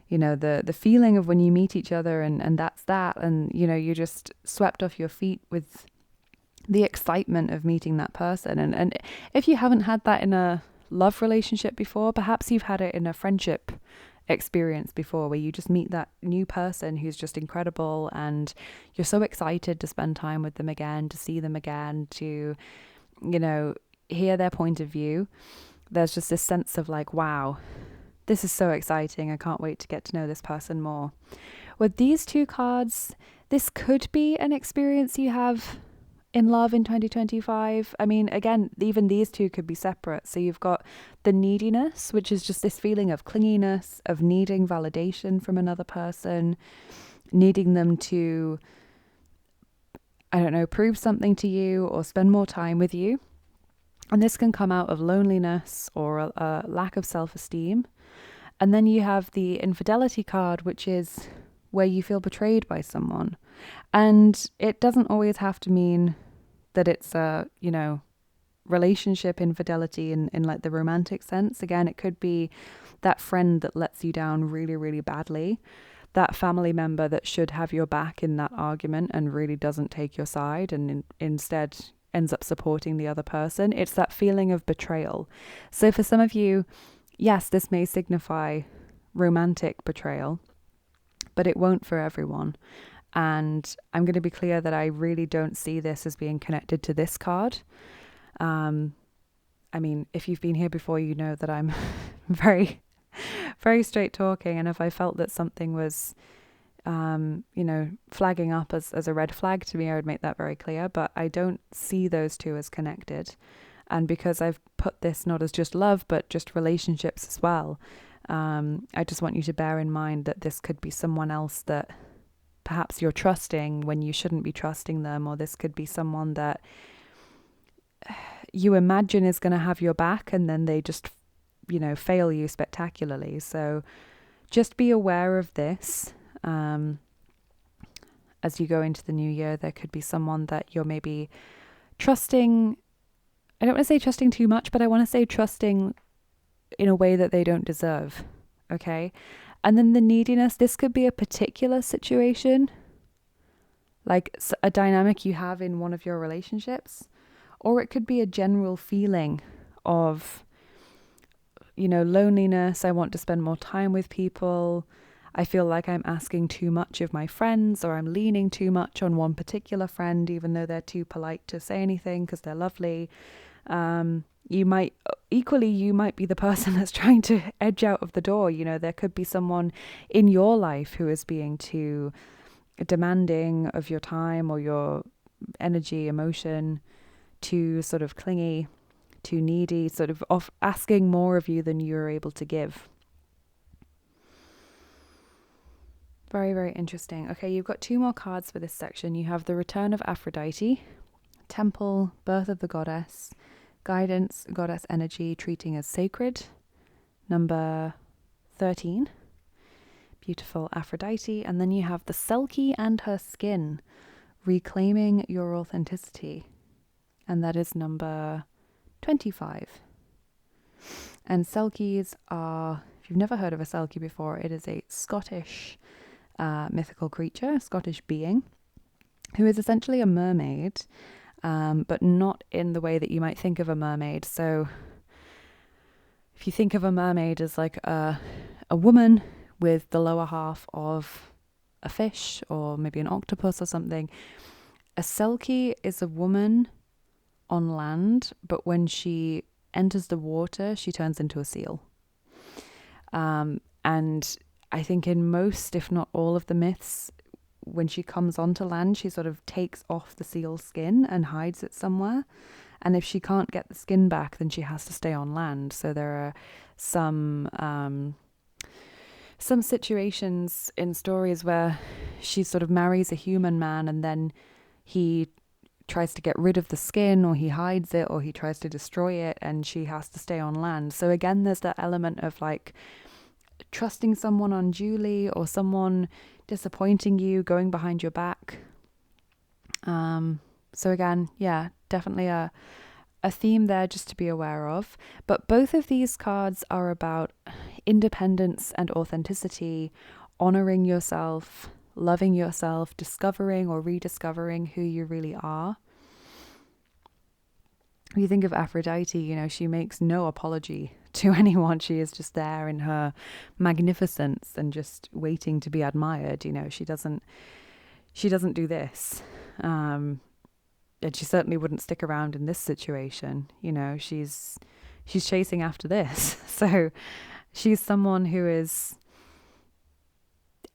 you know, the feeling of when you meet each other and that's that. And, you know, you're just swept off your feet with the excitement of meeting that person. And if you haven't had that in a love relationship before, perhaps you've had it in a friendship experience before, where you just meet that new person who's just incredible and you're so excited to spend time with them again, to see them again, to, you know, hear their point of view. There's just this sense of like, wow, this is so exciting. I can't wait to get to know this person more. With these two cards, this could be an experience you have in love in 2025. I mean, again, even these two could be separate. So you've got the neediness, which is just this feeling of clinginess, of needing validation from another person, needing them to, I don't know, prove something to you or spend more time with you. And this can come out of loneliness or a lack of self-esteem. And then you have the infidelity card, which is where you feel betrayed by someone. And it doesn't always have to mean that it's a, you know, relationship infidelity in like the romantic sense. Again, it could be that friend that lets you down really, really badly. That family member that should have your back in that argument and really doesn't take your side and instead ends up supporting the other person. It's that feeling of betrayal. So for some of you, yes, this may signify romantic betrayal, but it won't for everyone. And I'm going to be clear that I really don't see this as being connected to this card. I mean, if you've been here before, you know that I'm very, very straight talking. And if I felt that something was, you know, flagging up as a red flag to me, I would make that very clear. But I don't see those two as connected. And because I've put this not as just love, but just relationships as well, I just want you to bear in mind that this could be someone else that perhaps you're trusting when you shouldn't be trusting them, or this could be someone that you imagine is going to have your back and then they just, you know, fail you spectacularly. So just be aware of this. As you go into the new year, there could be someone that you're maybe trusting. I don't want to say trusting too much, but I want to say trusting in a way that they don't deserve. Okay. And then the neediness, this could be a particular situation, like a dynamic you have in one of your relationships, or it could be a general feeling of, you know, loneliness. I want to spend more time with people. I feel like I'm asking too much of my friends, or I'm leaning too much on one particular friend, even though they're too polite to say anything because they're lovely. You might be the person that's trying to edge out of the door. You know, there could be someone in your life who is being too demanding of your time or your energy, emotion, too sort of clingy, too needy, sort of asking more of you than you're able to give. Very, very interesting. Okay, you've got two more cards for this section. You have the Return of Aphrodite, Temple, Birth of the Goddess, Guidance, Goddess Energy, Treating as Sacred, number 13. Beautiful Aphrodite. And then you have the Selkie and Her Skin, Reclaiming Your Authenticity. and that is number 25. And Selkies are, if you've never heard of a Selkie before, it is a Scottish mythical creature, Scottish being, who is essentially a mermaid, but not in the way that you might think of a mermaid. So if you think of a mermaid as like a woman with the lower half of a fish or maybe an octopus or something, a Selkie is a woman on land, but when she enters the water, she turns into a seal. And I think in most, if not all of the myths, when she comes onto land, she sort of takes off the seal skin and hides it somewhere. And if she can't get the skin back, then she has to stay on land. So there are some situations in stories where she sort of marries a human man and then he tries to get rid of the skin, or he hides it, or he tries to destroy it, and she has to stay on land. So again, there's that element of like trusting someone unduly, or someone disappointing you, going behind your back. So again, yeah, definitely a theme there just to be aware of. But both of these cards are about independence and authenticity, honoring yourself, loving yourself, discovering or rediscovering who you really are. When you think of Aphrodite, you know, she makes no apology to anyone. She is just there in her magnificence and just waiting to be admired. You know, she doesn't do this. And she certainly wouldn't stick around in this situation. You know, she's chasing after this. So she's someone who is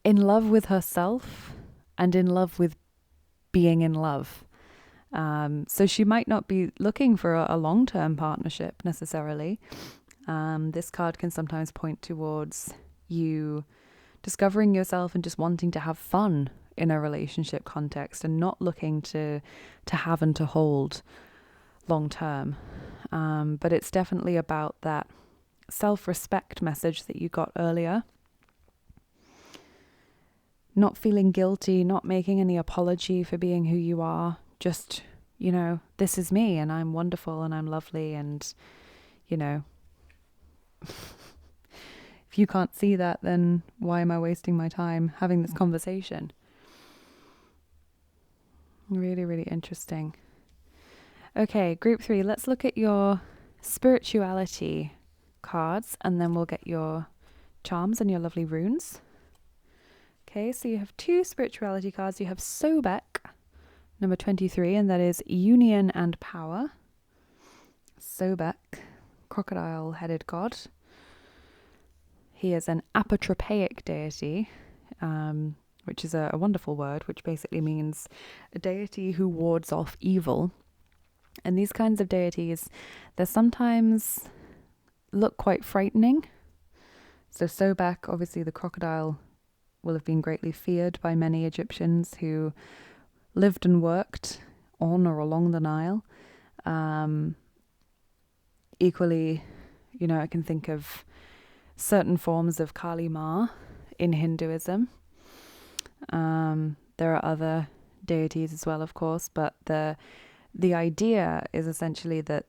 in love with herself and in love with being in love. So she might not be looking for a long-term partnership necessarily. This card can sometimes point towards you discovering yourself and just wanting to have fun in a relationship context and not looking to have and to hold long-term. But it's definitely about that self-respect message that you got earlier. Not feeling guilty, not making any apology for being who you are. Just, you know, this is me and I'm wonderful and I'm lovely, and, you know, if you can't see that, then why am I wasting my time having this conversation? Really, really interesting. Okay, group 3, let's look at your spirituality cards and then we'll get your charms and your lovely runes. Okay, so you have 2 spirituality cards. You have Sobek, number 23, and that is union and power. Sobek, crocodile-headed god. He is an apotropaic deity, which is a wonderful word, which basically means a deity who wards off evil. And these kinds of deities, they sometimes look quite frightening. So Sobek, obviously the crocodile, will have been greatly feared by many Egyptians who lived and worked on or along the Nile. Equally, you know, I can think of certain forms of Kali Ma in Hinduism. There are other deities as well, of course, but the idea is essentially that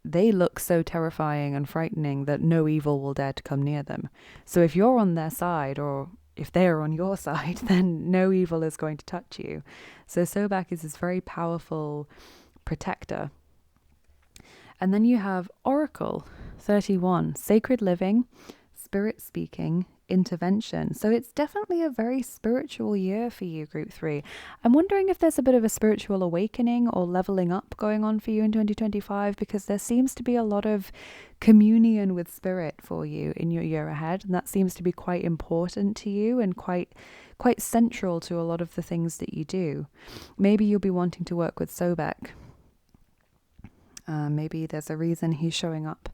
they look so terrifying and frightening that no evil will dare to come near them. So if you're on their side, or if they are on your side, then no evil is going to touch you. So Sobek is this very powerful protector. And then you have Oracle 31, sacred living, spirit speaking, intervention. So it's definitely a very spiritual year for you, group 3. I'm wondering if there's a bit of a spiritual awakening or leveling up going on for you in 2025, because there seems to be a lot of communion with spirit for you in your year ahead, and that seems to be quite important to you and quite central to a lot of the things that you do. Maybe you'll be wanting to work with Sobek. Maybe there's a reason he's showing up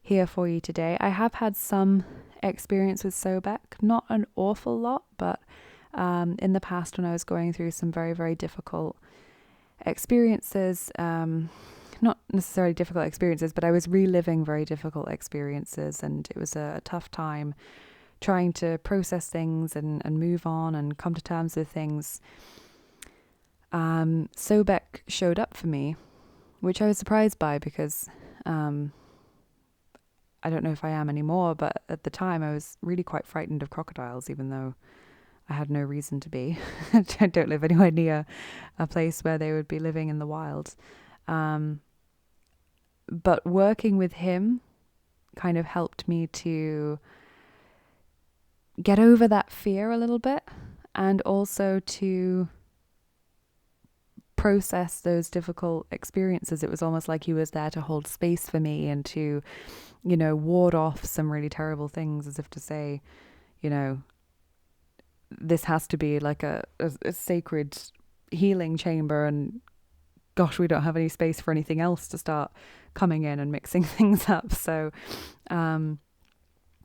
here for you today. I have had some experience with Sobek, not an awful lot, but in the past when I was going through some very, very difficult experiences, not necessarily difficult experiences, but I was reliving very difficult experiences, and it was a tough time trying to process things and move on and come to terms with things. Sobek showed up for me which I was surprised by because I don't know if I am anymore, but at the time I was really quite frightened of crocodiles, even though I had no reason to be. I don't live anywhere near a place where they would be living in the wild. But working with him kind of helped me to get over that fear a little bit, and also to process those difficult experiences. It was almost like he was there to hold space for me and to, ward off some really terrible things, as if to say, this has to be like a sacred healing chamber, and gosh, we don't have any space for anything else to start coming in and mixing things up. So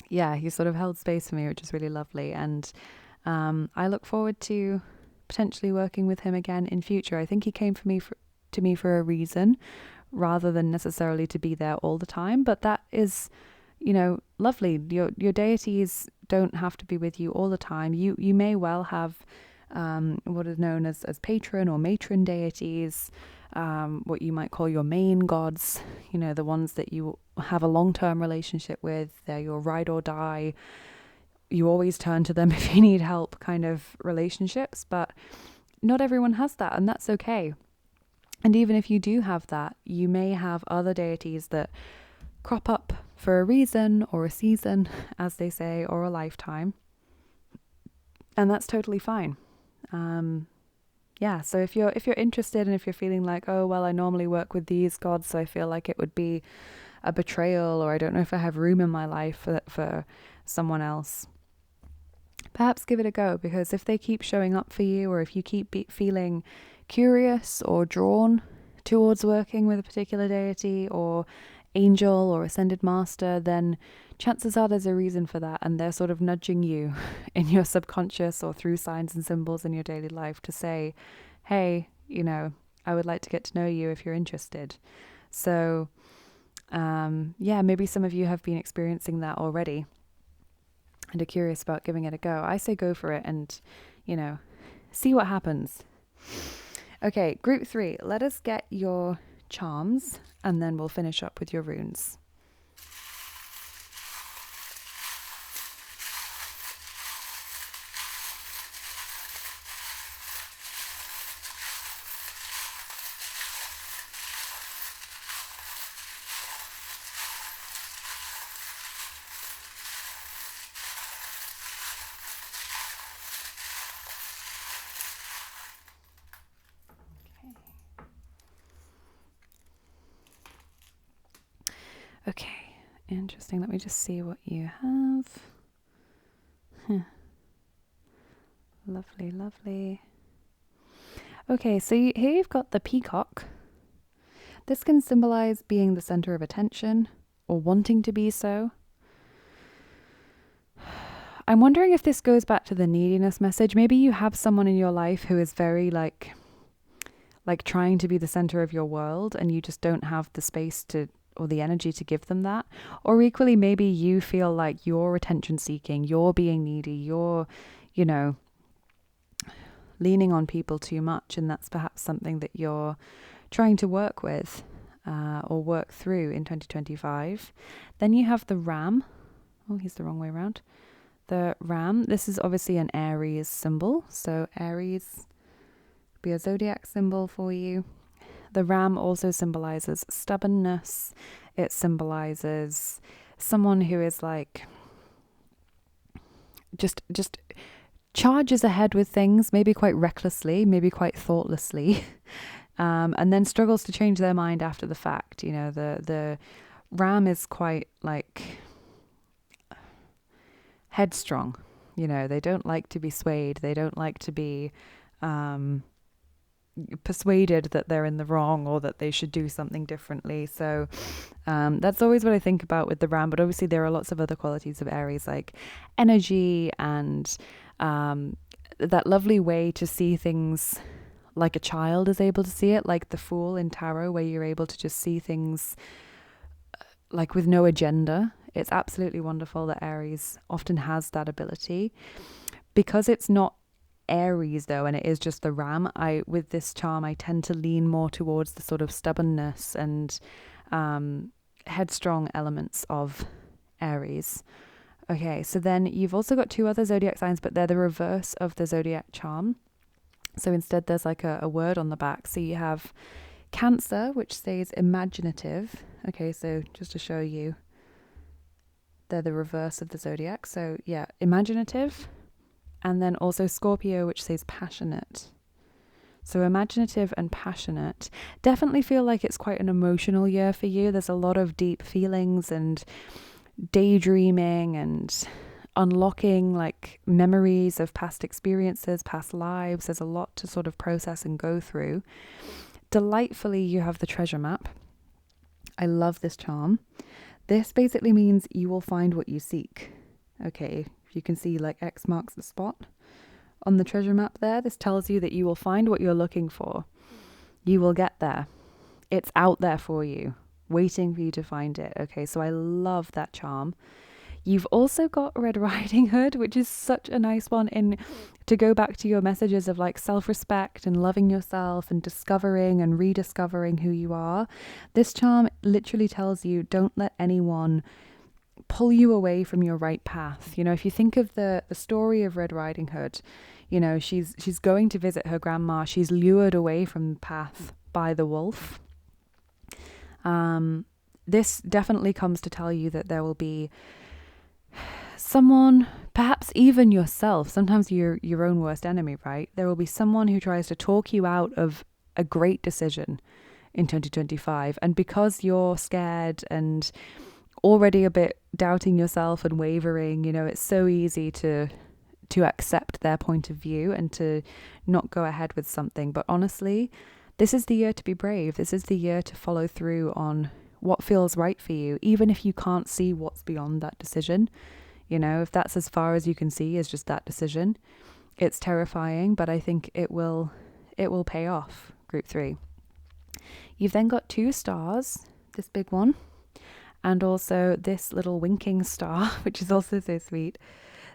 he sort of held space for me, which is really lovely. And I look forward to potentially working with him again in future. I think he came to me for a reason, rather than necessarily to be there all the time. But that is, lovely. Your deities don't have to be with you all the time. You may well have what is known as patron or matron deities, what you might call your main gods, the ones that you have a long-term relationship with. They're your ride or die. You always turn to them if you need help kind of relationships, but not everyone has that, and that's okay. And even if you do have that, you may have other deities that crop up for a reason or a season, as they say, or a lifetime. And that's totally fine. So if you're interested, and if you're feeling like, oh, well, I normally work with these gods, so I feel like it would be a betrayal, or I don't know if I have room in my life for someone else, perhaps give it a go, because if they keep showing up for you, or if you keep feeling curious or drawn towards working with a particular deity or angel or ascended master, then chances are there's a reason for that, and they're sort of nudging you in your subconscious or through signs and symbols in your daily life to say, hey, I would like to get to know you if you're interested. So maybe some of you have been experiencing that already and are curious about giving it a go. I say go for it and, see what happens. Okay, group 3, let us get your charms, and then we'll finish up with your runes. Okay, interesting. Let me just see what you have. Lovely, lovely. Okay, so here you've got the peacock. This can symbolize being the center of attention or wanting to be so. I'm wondering if this goes back to the neediness message. Maybe you have someone in your life who is very like trying to be the center of your world, and you just don't have the space to or the energy to give them that. Or equally, maybe you feel like you're attention seeking, you're being needy, you're, leaning on people too much, and that's perhaps something that you're trying to work with or work through in 2025. Then you have the ram. Oh, he's the wrong way around. The ram, this is obviously an Aries symbol, so Aries be a zodiac symbol for you. The ram also symbolizes stubbornness. It symbolizes someone who is like just charges ahead with things, maybe quite recklessly, maybe quite thoughtlessly, and then struggles to change their mind after the fact. The ram is quite like headstrong. They don't like to be swayed. They don't like to be persuaded that they're in the wrong or that they should do something differently. So that's always what I think about with the ram. But obviously there are lots of other qualities of Aries, like energy and that lovely way to see things like a child is able to see it, like the Fool in tarot, where you're able to just see things like with no agenda. It's absolutely wonderful that Aries often has that ability, because it's not Aries though, and it is just the ram, with this charm I tend to lean more towards the sort of stubbornness and headstrong elements of Aries. Okay, so then you've also got 2 other zodiac signs, but they're the reverse of the zodiac charm. So instead there's like a word on the back. So you have Cancer, which says imaginative. Okay, so just to show you, they're the reverse of the zodiac. So yeah, imaginative. And then also Scorpio, which says passionate. So imaginative and passionate. Definitely feel like it's quite an emotional year for you. There's a lot of deep feelings and daydreaming and unlocking like memories of past experiences, past lives. There's a lot to sort of process and go through. Delightfully, you have the treasure map. I love this charm. This basically means you will find what you seek. Okay, you can see like X marks the spot on the treasure map there. This tells you that you will find what you're looking for. You will get there. It's out there for you, waiting for you to find it. Okay, so I love that charm. You've also got Red Riding Hood, which is such a nice one to go back to your messages of like self-respect and loving yourself and discovering and rediscovering who you are. This charm literally tells you, don't let anyone pull you away from your right path. You know, if you think of the story of Red Riding Hood, you know, she's going to visit her grandma. She's lured away from the path by the wolf. This definitely comes to tell you that there will be someone, perhaps even yourself, sometimes you're your own worst enemy, right? There will be someone who tries to talk you out of a great decision in 2025. And because you're scared and already a bit doubting yourself and wavering, you know, it's so easy to accept their point of view and to not go ahead with something. But honestly, this is the year to be brave. This is the year to follow through on what feels right for you, even if you can't see what's beyond that decision. You know, if that's as far as you can see is just that decision, it's terrifying, but I think it will pay off. Group 3. You've then got 2 stars, this big one, and also this little winking star, which is also so sweet.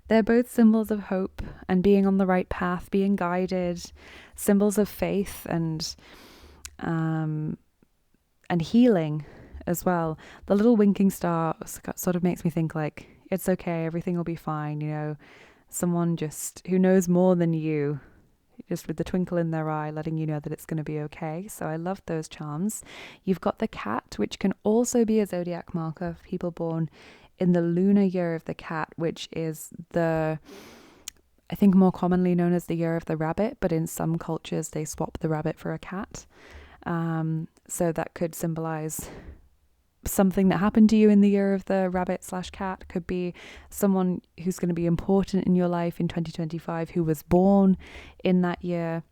They're both symbols of hope and being on the right path, being guided, symbols of faith and healing as well. The little winking star sort of makes me think like, it's okay, everything will be fine, you know, someone just who knows more than you, just with the twinkle in their eye, letting you know that it's going to be okay. So I love those charms. You've got the cat, which can also be a zodiac marker for people born in the lunar year of the cat, which is I think more commonly known as the year of the rabbit, but in some cultures they swap the rabbit for a cat. So that could symbolize something that happened to you in the year of the rabbit/cat. Could be someone who's going to be important in your life in 2025 who was born in that year.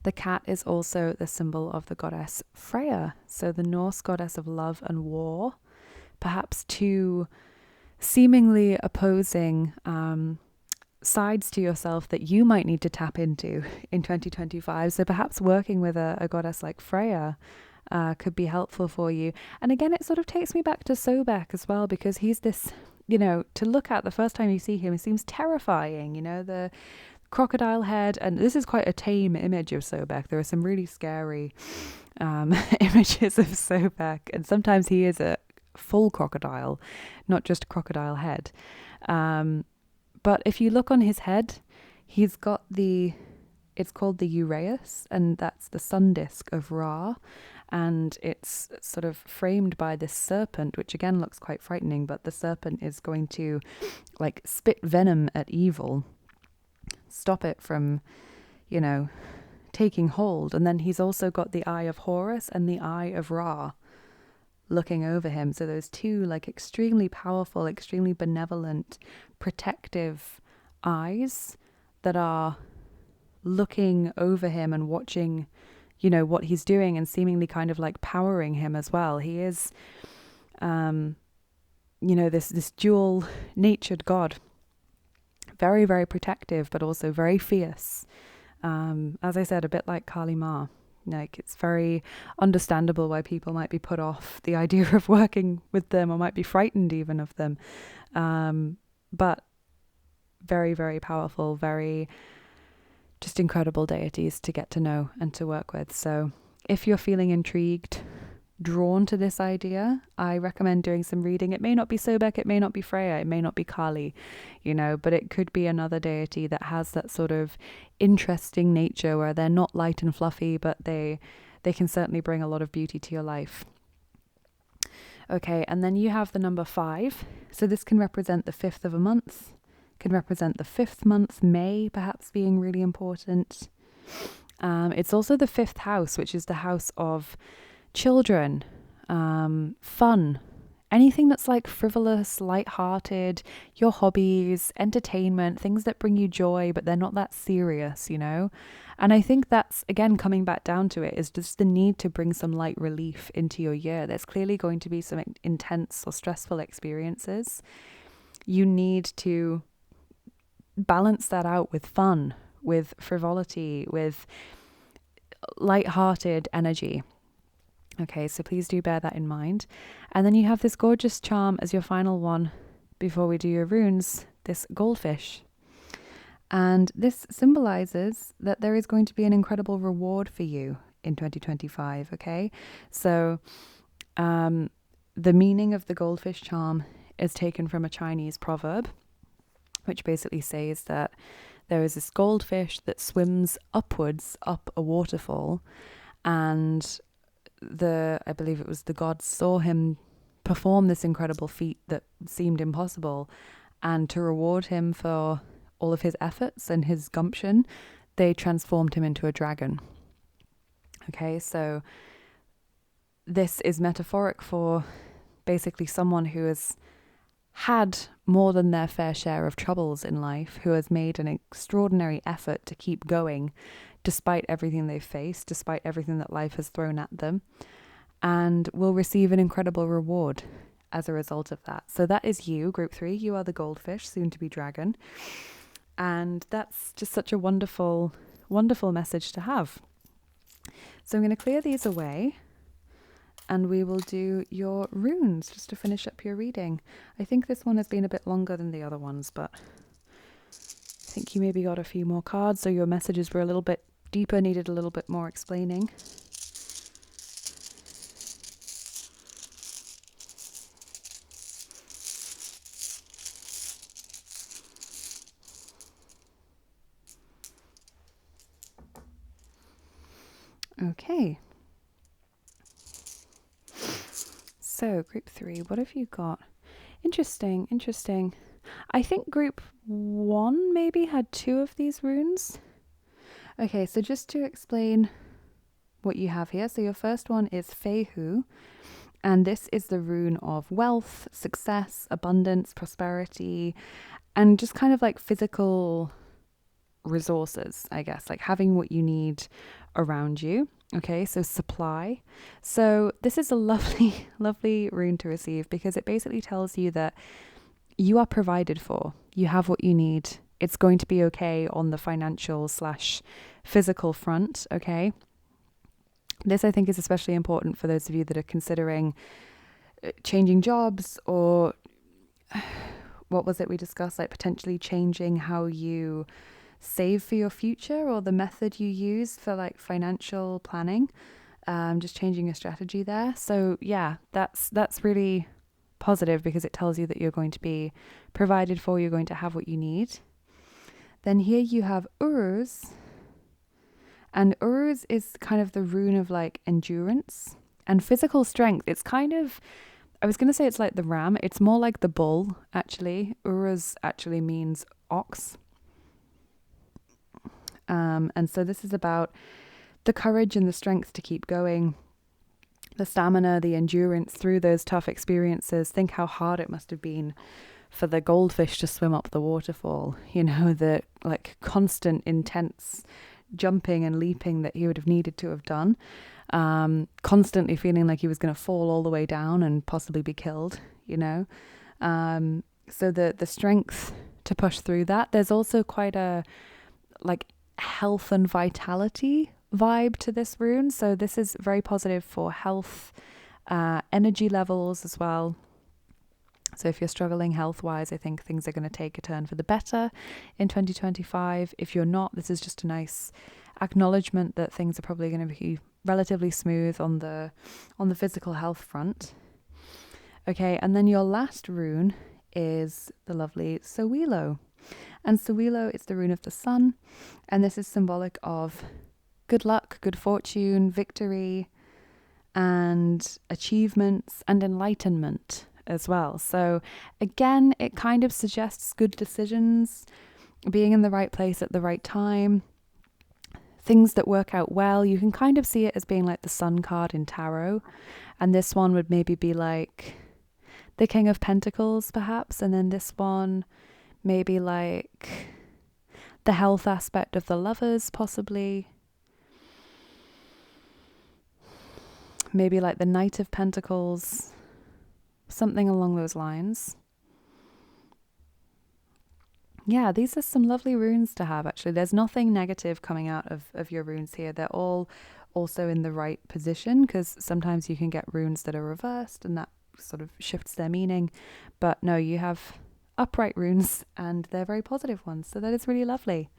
The cat is also the symbol of the goddess Freya, so the Norse goddess of love and war. Perhaps 2 seemingly opposing sides to yourself that you might need to tap into in 2025. So perhaps working with a goddess like Freya could be helpful for you. And again, it sort of takes me back to Sobek as well, because he's this, you know, to look at the first time you see him, it seems terrifying, you know, the crocodile head. And this is quite a tame image of Sobek. There are some really scary images of Sobek. And sometimes he is a full crocodile, not just crocodile head. But if you look on his head, he's got it's called the Uraeus, and that's the sun disk of Ra. And it's sort of framed by this serpent, which again looks quite frightening, but the serpent is going to like spit venom at evil, stop it from, you know, taking hold. And then he's also got the eye of Horus and the eye of Ra looking over him. So those 2 like extremely powerful, extremely benevolent, protective eyes that are looking over him and watching, you know, what he's doing and seemingly kind of like powering him as well. He is, you know, this dual natured god, very, very protective, but also very fierce. As I said, a bit like Kali Ma. Like, it's very understandable why people might be put off the idea of working with them or might be frightened even of them. But very, very powerful, very just incredible deities to get to know and to work with. So if you're feeling intrigued, drawn to this idea, I recommend doing some reading. It may not be Sobek, it may not be Freya, it may not be Kali, but it could be another deity that has that sort of interesting nature where they're not light and fluffy, but they can certainly bring a lot of beauty to your life. Okay, and then you have the number 5. So this can represent the 5th of a month, can represent the 5th month, May perhaps being really important. It's also the 5th house, which is the house of children, fun, anything that's like frivolous, light-hearted, your hobbies, entertainment, things that bring you joy, but they're not that serious, And I think that's, again, coming back down to it, is just the need to bring some light relief into your year. There's clearly going to be some intense or stressful experiences. You need to balance that out with fun, with frivolity, with light-hearted energy. Okay, so please do bear that in mind. And then you have this gorgeous charm as your final one before we do your runes, this goldfish. And this symbolizes that there is going to be an incredible reward for you in 2025, okay? So the meaning of the goldfish charm is taken from a Chinese proverb, which basically says that there is this goldfish that swims upwards up a waterfall, and I believe it was the gods saw him perform this incredible feat that seemed impossible, and to reward him for all of his efforts and his gumption, they transformed him into a dragon. Okay, so this is metaphoric for basically someone who has had more than their fair share of troubles in life, who has made an extraordinary effort to keep going despite everything they've faced, despite everything that life has thrown at them, and will receive an incredible reward as a result of that. So that is you, group 3. You are the goldfish, soon to be dragon. And that's just such a wonderful, wonderful message to have. So I'm going to clear these away, and we will do your runes just to finish up your reading. I think this one has been a bit longer than the other ones, but I think you maybe got a few more cards, so your messages were a little bit deeper, needed a little bit more explaining. Okay. So, group 3, what have you got? Interesting. I think group 1 maybe had 2 of these runes. Okay, so just to explain what you have here. So your first one is Feihu, and this is the rune of wealth, success, abundance, prosperity, and just kind of like physical resources, I guess, like having what you need around you. Okay, so supply. So this is a lovely, lovely rune to receive because it basically tells you that you are provided for. You have what you need. It's going to be okay on the financial / physical front, okay? This, I think, is especially important for those of you that are considering changing jobs, or what was it we discussed, like potentially changing how you save for your future or the method you use for like financial planning, just changing your strategy there. So yeah, that's really positive because it tells you that you're going to be provided for, you're going to have what you need. Then here you have Uruz, and Uruz is kind of the rune of like endurance and physical strength. It's kind of, I was going to say it's like the ram, it's more like the bull actually. Uruz actually means ox. And so this is about the courage and the strength to keep going, the stamina, the endurance through those tough experiences. Think how hard it must have been for the goldfish to swim up the waterfall, the like constant intense jumping and leaping that he would have needed to have done, constantly feeling like he was going to fall all the way down and possibly be killed, so the strength to push through that. There's also quite a like health and vitality vibe to this rune, so this is very positive for health, energy levels as well. So if you're struggling health-wise, I think things are going to take a turn for the better in 2025. If you're not, this is just a nice acknowledgement that things are probably going to be relatively smooth on the physical health front. Okay, and then your last rune is the lovely Sowilo. And Sowilo is the rune of the sun, and this is symbolic of good luck, good fortune, victory, and achievements and enlightenment as well. So again, it kind of suggests good decisions, being in the right place at the right time, things that work out well. You can kind of see it as being like the sun card in tarot, and this one would maybe be like the King of Pentacles perhaps, and then this one maybe like the health aspect of the Lovers possibly, maybe like the Knight of Pentacles, something along those lines. Yeah, these are some lovely runes to have, actually. There's nothing negative coming out of your runes here. They're all also in the right position, because sometimes you can get runes that are reversed and that sort of shifts their meaning. But no, you have upright runes and they're very positive ones. So that is really lovely.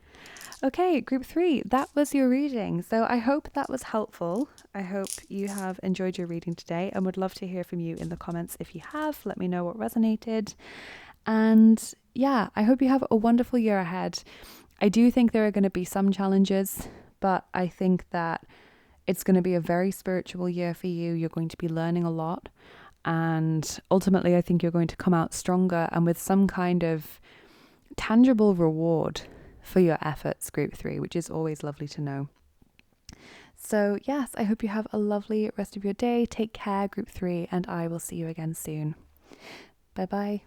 Okay, group 3, that was your reading. So I hope that was helpful. I hope you have enjoyed your reading today and would love to hear from you in the comments if you have. Let me know what resonated. And yeah, I hope you have a wonderful year ahead. I do think there are going to be some challenges, but I think that it's going to be a very spiritual year for you. You're going to be learning a lot. And ultimately, I think you're going to come out stronger and with some kind of tangible reward for your efforts, group 3, which is always lovely to know. So yes, I hope you have a lovely rest of your day. Take care, group 3, and I will see you again soon. Bye bye.